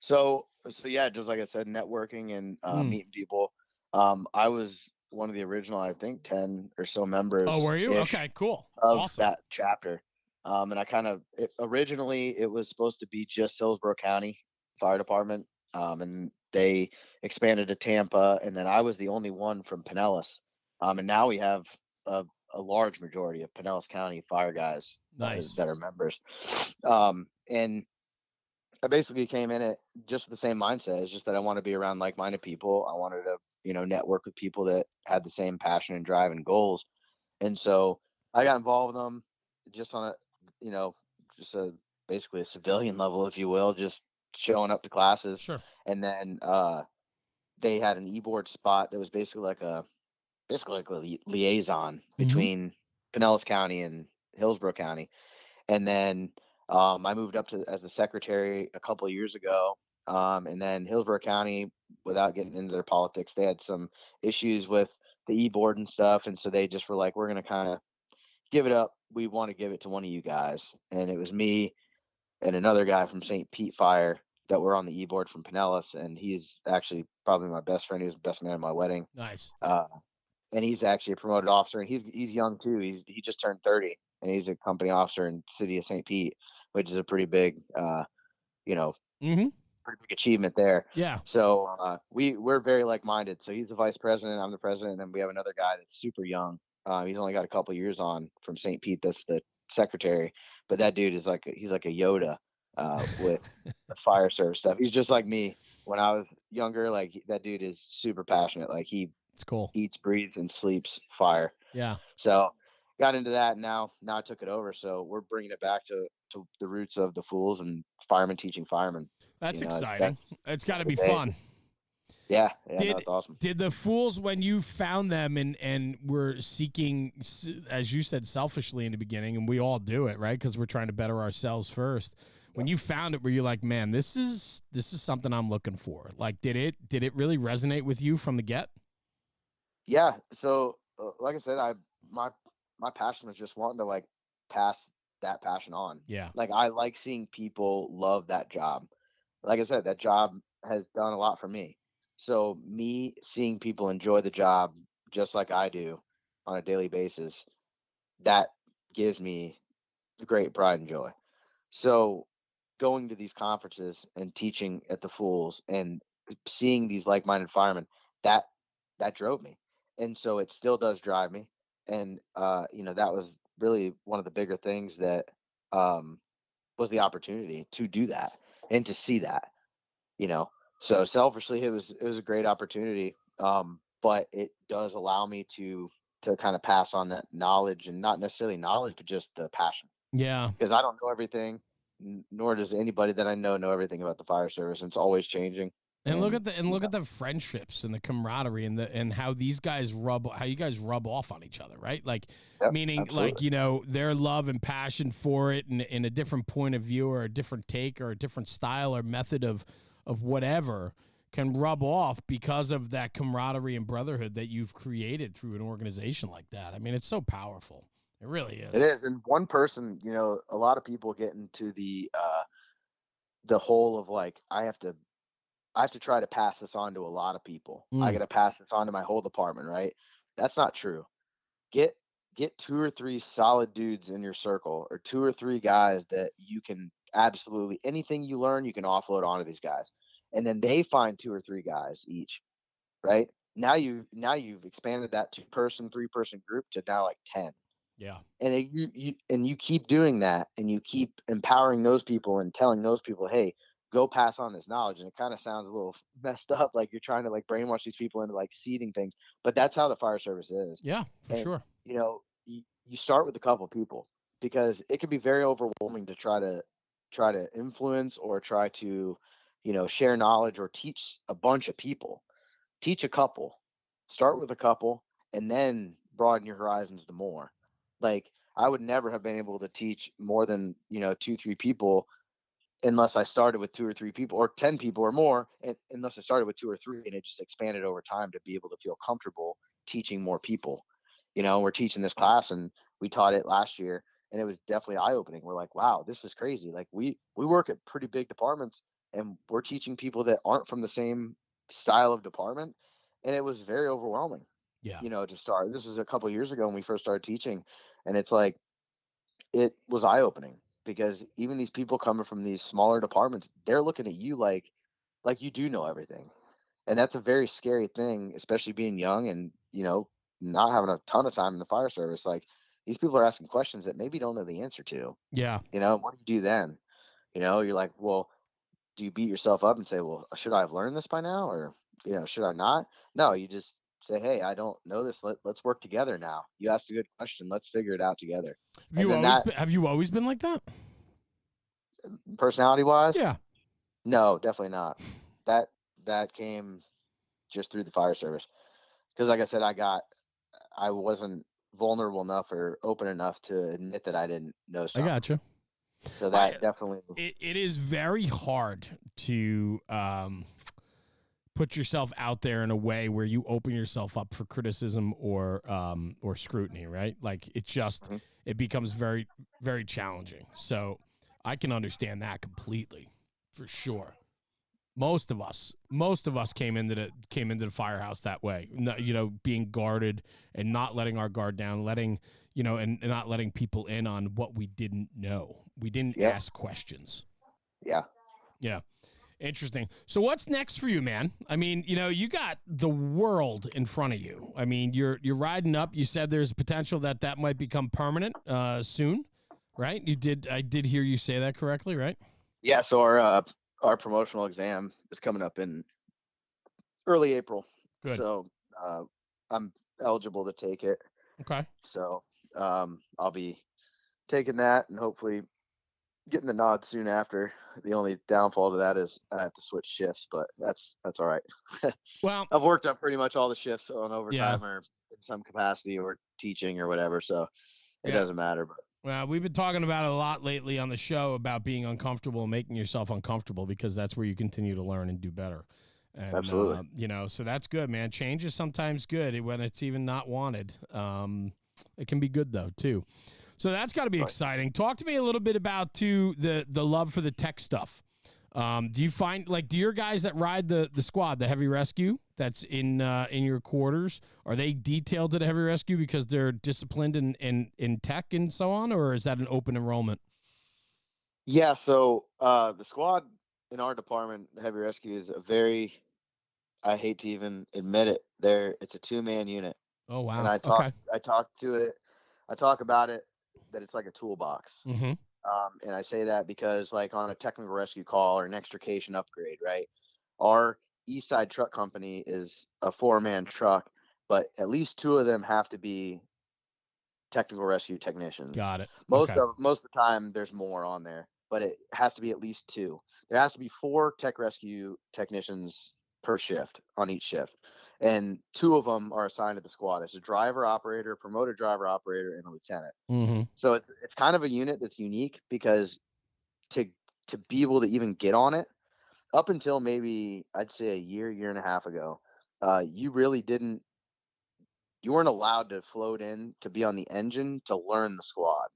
C: So yeah, just like I said, networking and meeting people. I was one of the original, I think, 10 or so members.
B: Oh, were you? Okay, cool.
C: Of
B: Awesome.
C: that chapter. And originally it was supposed to be just Hillsborough County Fire Department. And they expanded to Tampa, and then I was the only one from Pinellas. And now we have a large majority of Pinellas County fire guys
B: Nice.
C: that are members. And I basically came in it just with the same mindset. It's just that I want to be around like-minded people. I wanted to, network with people that had the same passion and drive and goals. And so I got involved with them just on a, just basically a civilian level, if you will, just showing up to classes.
B: Sure.
C: And then they had an e-board spot that was basically like a liaison between Pinellas County and Hillsborough County. And then I moved up as the secretary a couple of years ago. And then Hillsborough County, without getting into their politics, they had some issues with the e-board and stuff. And so they just were like, we're going to kind of give it up. We want to give it to one of you guys. And it was me and another guy from St. Pete Fire that were on the e-board from Pinellas. And he's actually probably my best friend. He was the best man at my wedding.
B: Nice.
C: And he's actually a promoted officer, and he's young too. He just turned 30, and he's a company officer in the city of St. Pete, which is a pretty big, pretty big achievement there.
B: Yeah.
C: So we're very like-minded. So he's the vice president, I'm the president, and we have another guy that's super young. He's only got a couple years on from St. Pete. That's the secretary, but that dude is he's like a Yoda with the fire service stuff. He's just like me when I was younger. Like that dude is super passionate. Like
B: it's cool.
C: Eats, breathes, and sleeps fire.
B: Yeah.
C: So got into that. And now I took it over. So we're bringing it back to the roots of the Fools and firemen teaching firemen.
B: That's exciting. It's got to be fun.
C: Yeah, that's awesome.
B: Did the Fools, when you found them and were seeking, as you said, selfishly in the beginning, and we all do it, right? Because we're trying to better ourselves first. When you found it, were you like, man, this is something I'm looking for? Like, did it really resonate with you from the get?
C: Yeah. So, like I said, my passion was just wanting to like pass that passion on.
B: Yeah.
C: Like I like seeing people love that job. Like I said, that job has done a lot for me. So me seeing people enjoy the job just like I do on a daily basis, that gives me great pride and joy. So going to these conferences and teaching at the Fools and seeing these like-minded firemen, that drove me. And so it still does drive me. And that was really one of the bigger things that was the opportunity to do that and to see that, So selfishly, it was a great opportunity. But it does allow me to kind of pass on that knowledge, and not necessarily knowledge, but just the passion.
B: Yeah.
C: Because I don't know everything, nor does anybody that I know everything about the fire service. And it's always changing.
B: And look at the friendships and the camaraderie and how these guys how you guys rub off on each other, right? Like,
C: Yep,
B: meaning like,
C: absolutely.
B: their love and passion for it and in a different point of view or a different take or a different style or method of whatever can rub off because of that camaraderie and brotherhood that you've created through an organization like that. I mean, it's so powerful. It really
C: It
B: is.
C: is. And one person, a lot of people get into the whole of like, I have to try to pass this on to a lot of people. I
B: Mm,
C: got to pass this on to my whole department, right? That's not true. Get get two or three solid dudes in your circle, or two or three guys that you can absolutely anything you learn, you can offload onto these guys. And then they find two or three guys each, right? Now you've expanded that two-person, three-person group to now like 10.
B: yeah.
C: And you keep doing that, and you keep empowering those people and telling those people, hey, go pass on this knowledge. And it kind of sounds a little messed up, like you're trying to like brainwash these people into like seeding things, but that's how the fire service is.
B: Yeah, for
C: And
B: sure.
C: you start with a couple people, because it can be very overwhelming to try to influence, or try to share knowledge or teach a bunch of people. Teach a couple, start with a couple, and then broaden your horizons to more. Like, I would never have been able to teach more than, two, three people, unless I started with two or three people, or 10 people or more, and unless I started with two or three, and it just expanded over time to be able to feel comfortable teaching more people. We're teaching this class, and we taught it last year, and it was definitely eye opening. We're like, wow, this is crazy. Like, we work at pretty big departments, and we're teaching people that aren't from the same style of department. And it was very overwhelming,
B: Yeah.
C: to start. This was a couple of years ago when we first started teaching, and it's like, it was eye opening, because even these people coming from these smaller departments, they're looking at you like you do know everything. And that's a very scary thing, especially being young and, not having a ton of time in the fire service. Like, these people are asking questions that maybe don't know the answer to.
B: Yeah.
C: What do you do then? You're like, well, do you beat yourself up and say, well, should I have learned this by now? Or, should I not? No, you just say, hey, I don't know this. Let's work together now. You asked a good question. Let's figure it out together. And then that,
B: Have you always been like that?
C: personality wise,
B: Yeah.
C: no, definitely not. That that came just through the fire service. Because like I said, I wasn't vulnerable enough or open enough to admit that I didn't know
B: I
C: something.
B: gotcha.
C: So
B: I
C: that definitely.
B: it is very hard to put yourself out there in a way where you open yourself up for criticism or scrutiny, right? Like,
C: Mhm.
B: it becomes very, very challenging. So I can understand that completely, for sure. Most of us came into the firehouse that way. Being guarded and not letting our guard down, letting and not letting people in on what we didn't know. We didn't
C: Yep.
B: ask questions.
C: Yeah.
B: Yeah. Interesting. So what's next for you, man? I mean, you got the world in front of you. I mean, you're riding up. You said there's potential that might become permanent soon, right? I did hear you say that correctly, right?
C: Yeah. So our promotional exam is coming up in early April.
B: Good.
C: So I'm eligible to take it.
B: Okay.
C: So I'll be taking that, and hopefully getting the nod soon after. The only downfall to that is I have to switch shifts, but that's all right.
B: Well,
C: I've worked up pretty much all the shifts on
B: yeah.
C: overtime or in some capacity or teaching or whatever, so it
B: Yeah.
C: doesn't matter. But
B: Well, we've been talking about it a lot lately on the show about being uncomfortable and making yourself uncomfortable because that's where you continue to learn and do better. And,
C: absolutely,
B: so that's good, man. Change is sometimes good when it's even not wanted. It can be good, though, too. So that's got to be
C: right.
B: exciting. Talk to me a little bit about, too, the love for the tech stuff. Do you find, like, do your guys that ride the squad, the heavy rescue that's in your quarters, are they detailed to the heavy rescue because they're disciplined in tech and so on, or is that an open enrollment?
C: Yeah. So the squad in our department, the heavy rescue, is a very, I hate to even admit it, it's a two-man unit.
B: Oh,
C: And
B: wow. Okay.
C: I talk about it, that it's like a toolbox.
B: Mm-hmm.
C: And I say that because, like, on a technical rescue call or an extrication upgrade, right? Our East Side Truck Company is a four-man truck, but at least two of them have to be technical rescue technicians.
B: Got it. Okay.
C: Most of the time, there's more on there, but it has to be at least 2. There has to be 4 tech rescue technicians per shift on each shift. And 2 of them are assigned to the squad. It's a driver operator, promoted driver operator, and a lieutenant.
B: Mm-hmm.
C: So it's kind of a unit that's unique because to be able to even get on it, up until maybe I'd say a year and a half ago, you weren't allowed to float in to be on the engine to learn the squad.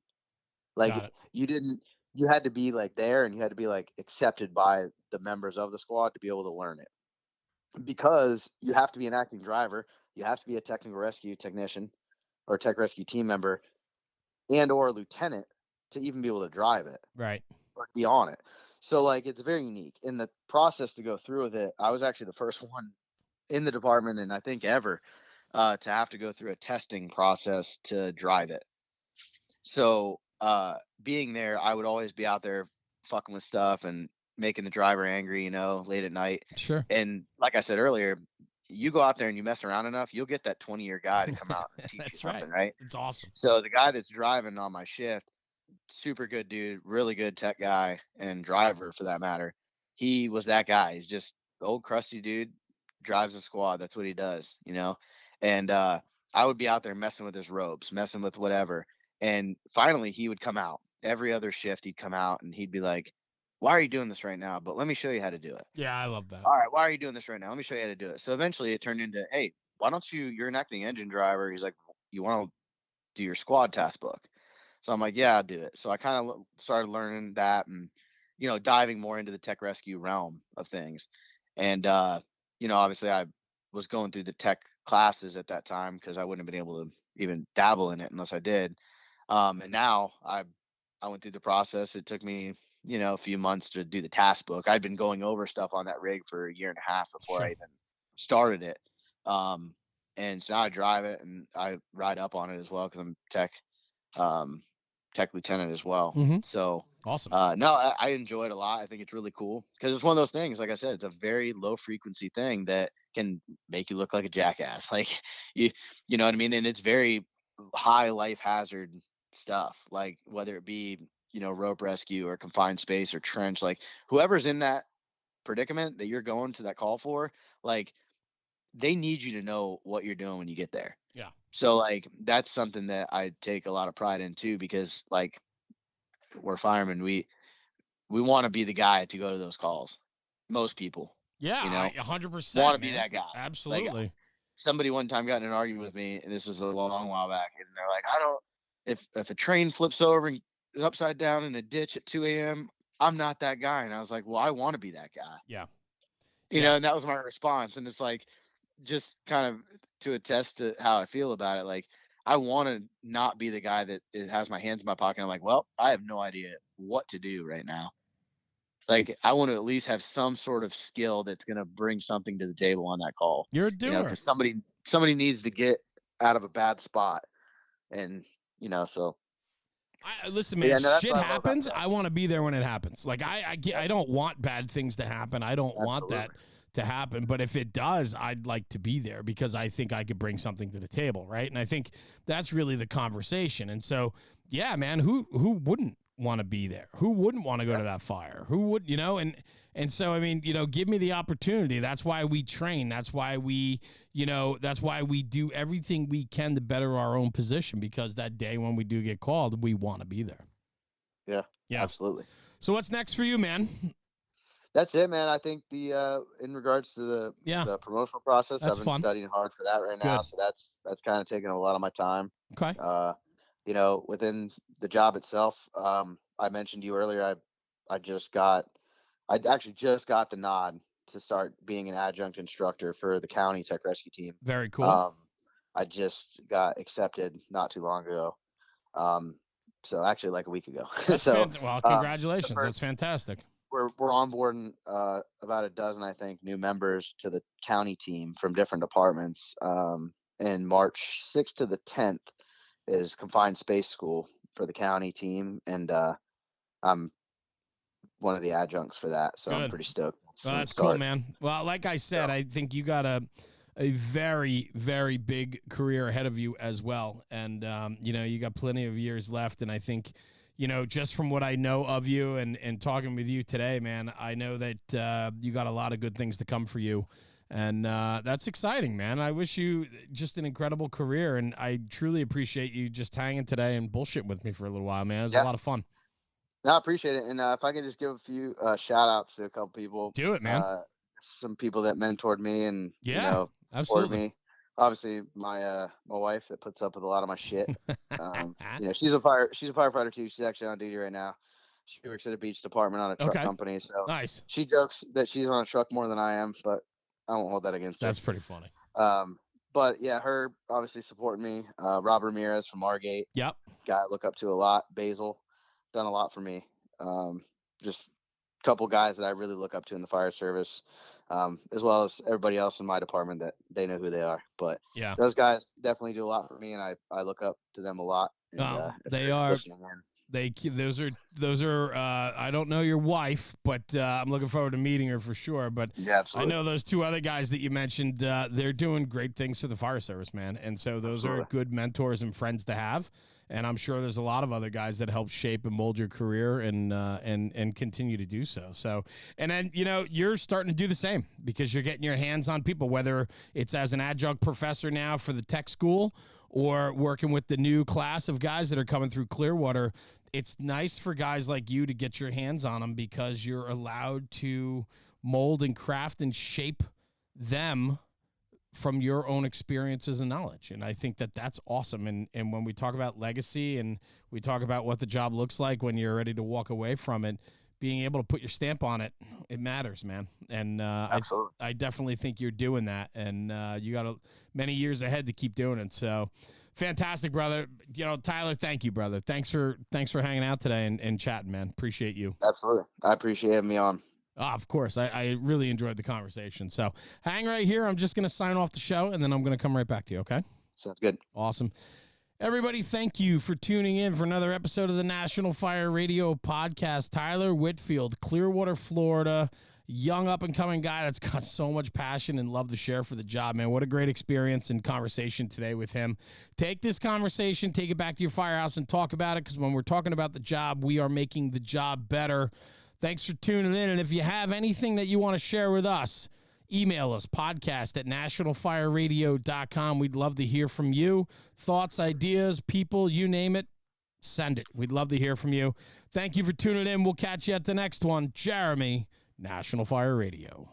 C: Like you had to be like there, and you had to be like accepted by the members of the squad to be able to learn it, because you have to be an acting driver, you have to be a technical rescue technician or tech rescue team member and or a lieutenant to even be able to drive it.
B: Right.
C: Or be on it. So like it's very unique. In the process to go through with it, I was actually the first one in the department, and I think ever, to have to go through a testing process to drive it. So being there, I would always be out there fucking with stuff and making the driver angry, late at night.
B: Sure.
C: And like I said earlier, you go out there and you mess around enough, you'll get that 20-year guy to come out and teach you something, right?
B: It's awesome.
C: So the guy that's driving on my shift, super good dude, really good tech guy and driver for that matter. He was that guy. He's just old crusty dude, drives a squad. That's what he does, And I would be out there messing with his ropes, messing with whatever. And finally he would come out. Every other shift he'd come out and he'd be like, "Why are you doing this right now? But let me show you how to do it."
B: Yeah, I love that.
C: All right, why are you doing this right now? Let me show you how to do it. So eventually it turned into, "Hey, why don't you're an acting engine driver." He's like, "You want to do your squad task book?" So I'm like, "Yeah, I'll do it." So I kind of started learning that and, diving more into the tech rescue realm of things. And, obviously I was going through the tech classes at that time because I wouldn't have been able to even dabble in it unless I did. And now I went through the process. It took me, a few months to do the task book. I'd been going over stuff on that rig for a year and a half before I even started it. And so now I drive it and I ride up on it as well because I'm tech lieutenant as well.
B: Mm-hmm.
C: So
B: awesome.
C: No, I enjoy it a lot. I think it's really cool because it's one of those things. Like I said, it's a very low frequency thing that can make you look like a jackass. Like you know what I mean? And it's very high life hazard stuff. Like whether it be, rope rescue or confined space or trench, like whoever's in that predicament that you're going to that call for, like they need you to know what you're doing when you get there.
B: Yeah.
C: So like that's something that I take a lot of pride in too, because like we're firemen, we want to be the guy to go to those calls. Most people,
B: yeah, 100%
C: want to be that guy.
B: Absolutely.
C: Like, somebody one time got in an argument with me, and this was a long while back, and they're like, "I don't. If a train flips over and is upside down in a ditch at 2 a.m., I'm not that guy." And I was like, "Well, I want to be that guy."
B: Yeah.
C: And that was my response. And it's like, just kind of to attest to how I feel about it. Like, I want to not be the guy that has my hands in my pocket. I'm like, well, I have no idea what to do right now. Like, I want to at least have some sort of skill that's going to bring something to the table on that call.
B: You're a doer.
C: Because somebody needs to get out of a bad spot. And, so.
B: Listen, man, shit happens. I want to be there when it happens. Like, I don't want bad things to happen. I don't want that to happen. But if it does, I'd like to be there because I think I could bring something to the table, right? And I think that's really the conversation. And so, yeah, man, who wouldn't want to be there? Who wouldn't want to go to that fire? Who would, and so, I mean, give me the opportunity. That's why we train. That's why we, that's why we do everything we can to better our own position, because that day when we do get called, we want to be there.
C: Yeah, absolutely.
B: So what's next for you, man?
C: That's it, man. I think in regards to the promotional process, I've been studying hard for that right now. So that's kind of taking a lot of my time.
B: Okay.
C: Within the job itself, I mentioned to you earlier, I actually just got the nod to start being an adjunct instructor for the county tech rescue team.
B: Very cool.
C: I just got accepted not too long ago. So actually like a week ago.
B: Well, congratulations. That's fantastic.
C: We're onboarding about a dozen, I think, new members to the county team from different departments. And March 6th to the 10th is confined space school for the county team, and I'm one of the adjuncts for that, so I'm pretty stoked.
B: Well, that's cool, man. Well, like I said, I think you got a very, very big career ahead of you as well, and you got plenty of years left, and I think just from what I know of you and talking with you today, man, I know that you got a lot of good things to come for you. And that's exciting, man. I wish you just an incredible career, and I truly appreciate you just hanging today and bullshitting with me for a little while, man. It was a lot of fun.
C: No, I appreciate it. And if I can just give a few shout outs to a couple people.
B: Do it, man.
C: Some people that mentored me and, supported
B: absolutely.
C: me. Obviously, my wife that puts up with a lot of my shit. She's a firefighter too. She's actually on duty right now. She works at a beach department on a truck company. So
B: nice.
C: She jokes that she's on a truck more than I am, but I won't hold that against her.
B: That's pretty funny.
C: But yeah, her obviously supporting me. Rob Ramirez from Margate.
B: Yep.
C: Guy I look up to a lot. Basil, done a lot for me. Just a couple guys that I really look up to in the fire service, as well as everybody else in my department that they know who they are. But those guys definitely do a lot for me, and I look up to them a lot. And,
B: they are. Those are. I don't know your wife, but I'm looking forward to meeting her for sure. But I know those two other guys that you mentioned. They're doing great things for the fire service, man. And so those are good mentors and friends to have. And I'm sure there's a lot of other guys that help shape and mold your career and continue to do so. So, and then, you're starting to do the same because you're getting your hands on people, whether it's as an adjunct professor now for the tech school or working with the new class of guys that are coming through Clearwater. It's nice for guys like you to get your hands on them because you're allowed to mold and craft and shape them from your own experiences and knowledge. And I think that that's awesome. And when we talk about legacy and we talk about what the job looks like when you're ready to walk away from it, being able to put your stamp on it, it matters, man. And I definitely think you're doing that. And you got many years ahead to keep doing it. So fantastic, brother. Tyler, thank you, brother. Thanks for hanging out today and chatting, man. Appreciate you.
C: Absolutely. I appreciate having me on.
B: Of course. I really enjoyed the conversation. So hang right here. I'm just going to sign off the show, and then I'm going to come right back to you, okay?
C: Sounds good.
B: Awesome. Everybody, thank you for tuning in for another episode of the National Fire Radio Podcast. Tyler Whitfield, Clearwater, Florida, young up-and-coming guy that's got so much passion and love to share for the job, man. What a great experience and conversation today with him. Take this conversation, take it back to your firehouse, and talk about it, because when we're talking about the job, we are making the job better. Thanks for tuning in, and if you have anything that you want to share with us, email us, podcast@nationalfireradio.com. We'd love to hear from you. Thoughts, ideas, people, you name it, send it. We'd love to hear from you. Thank you for tuning in. We'll catch you at the next one. Jeremy, National Fire Radio.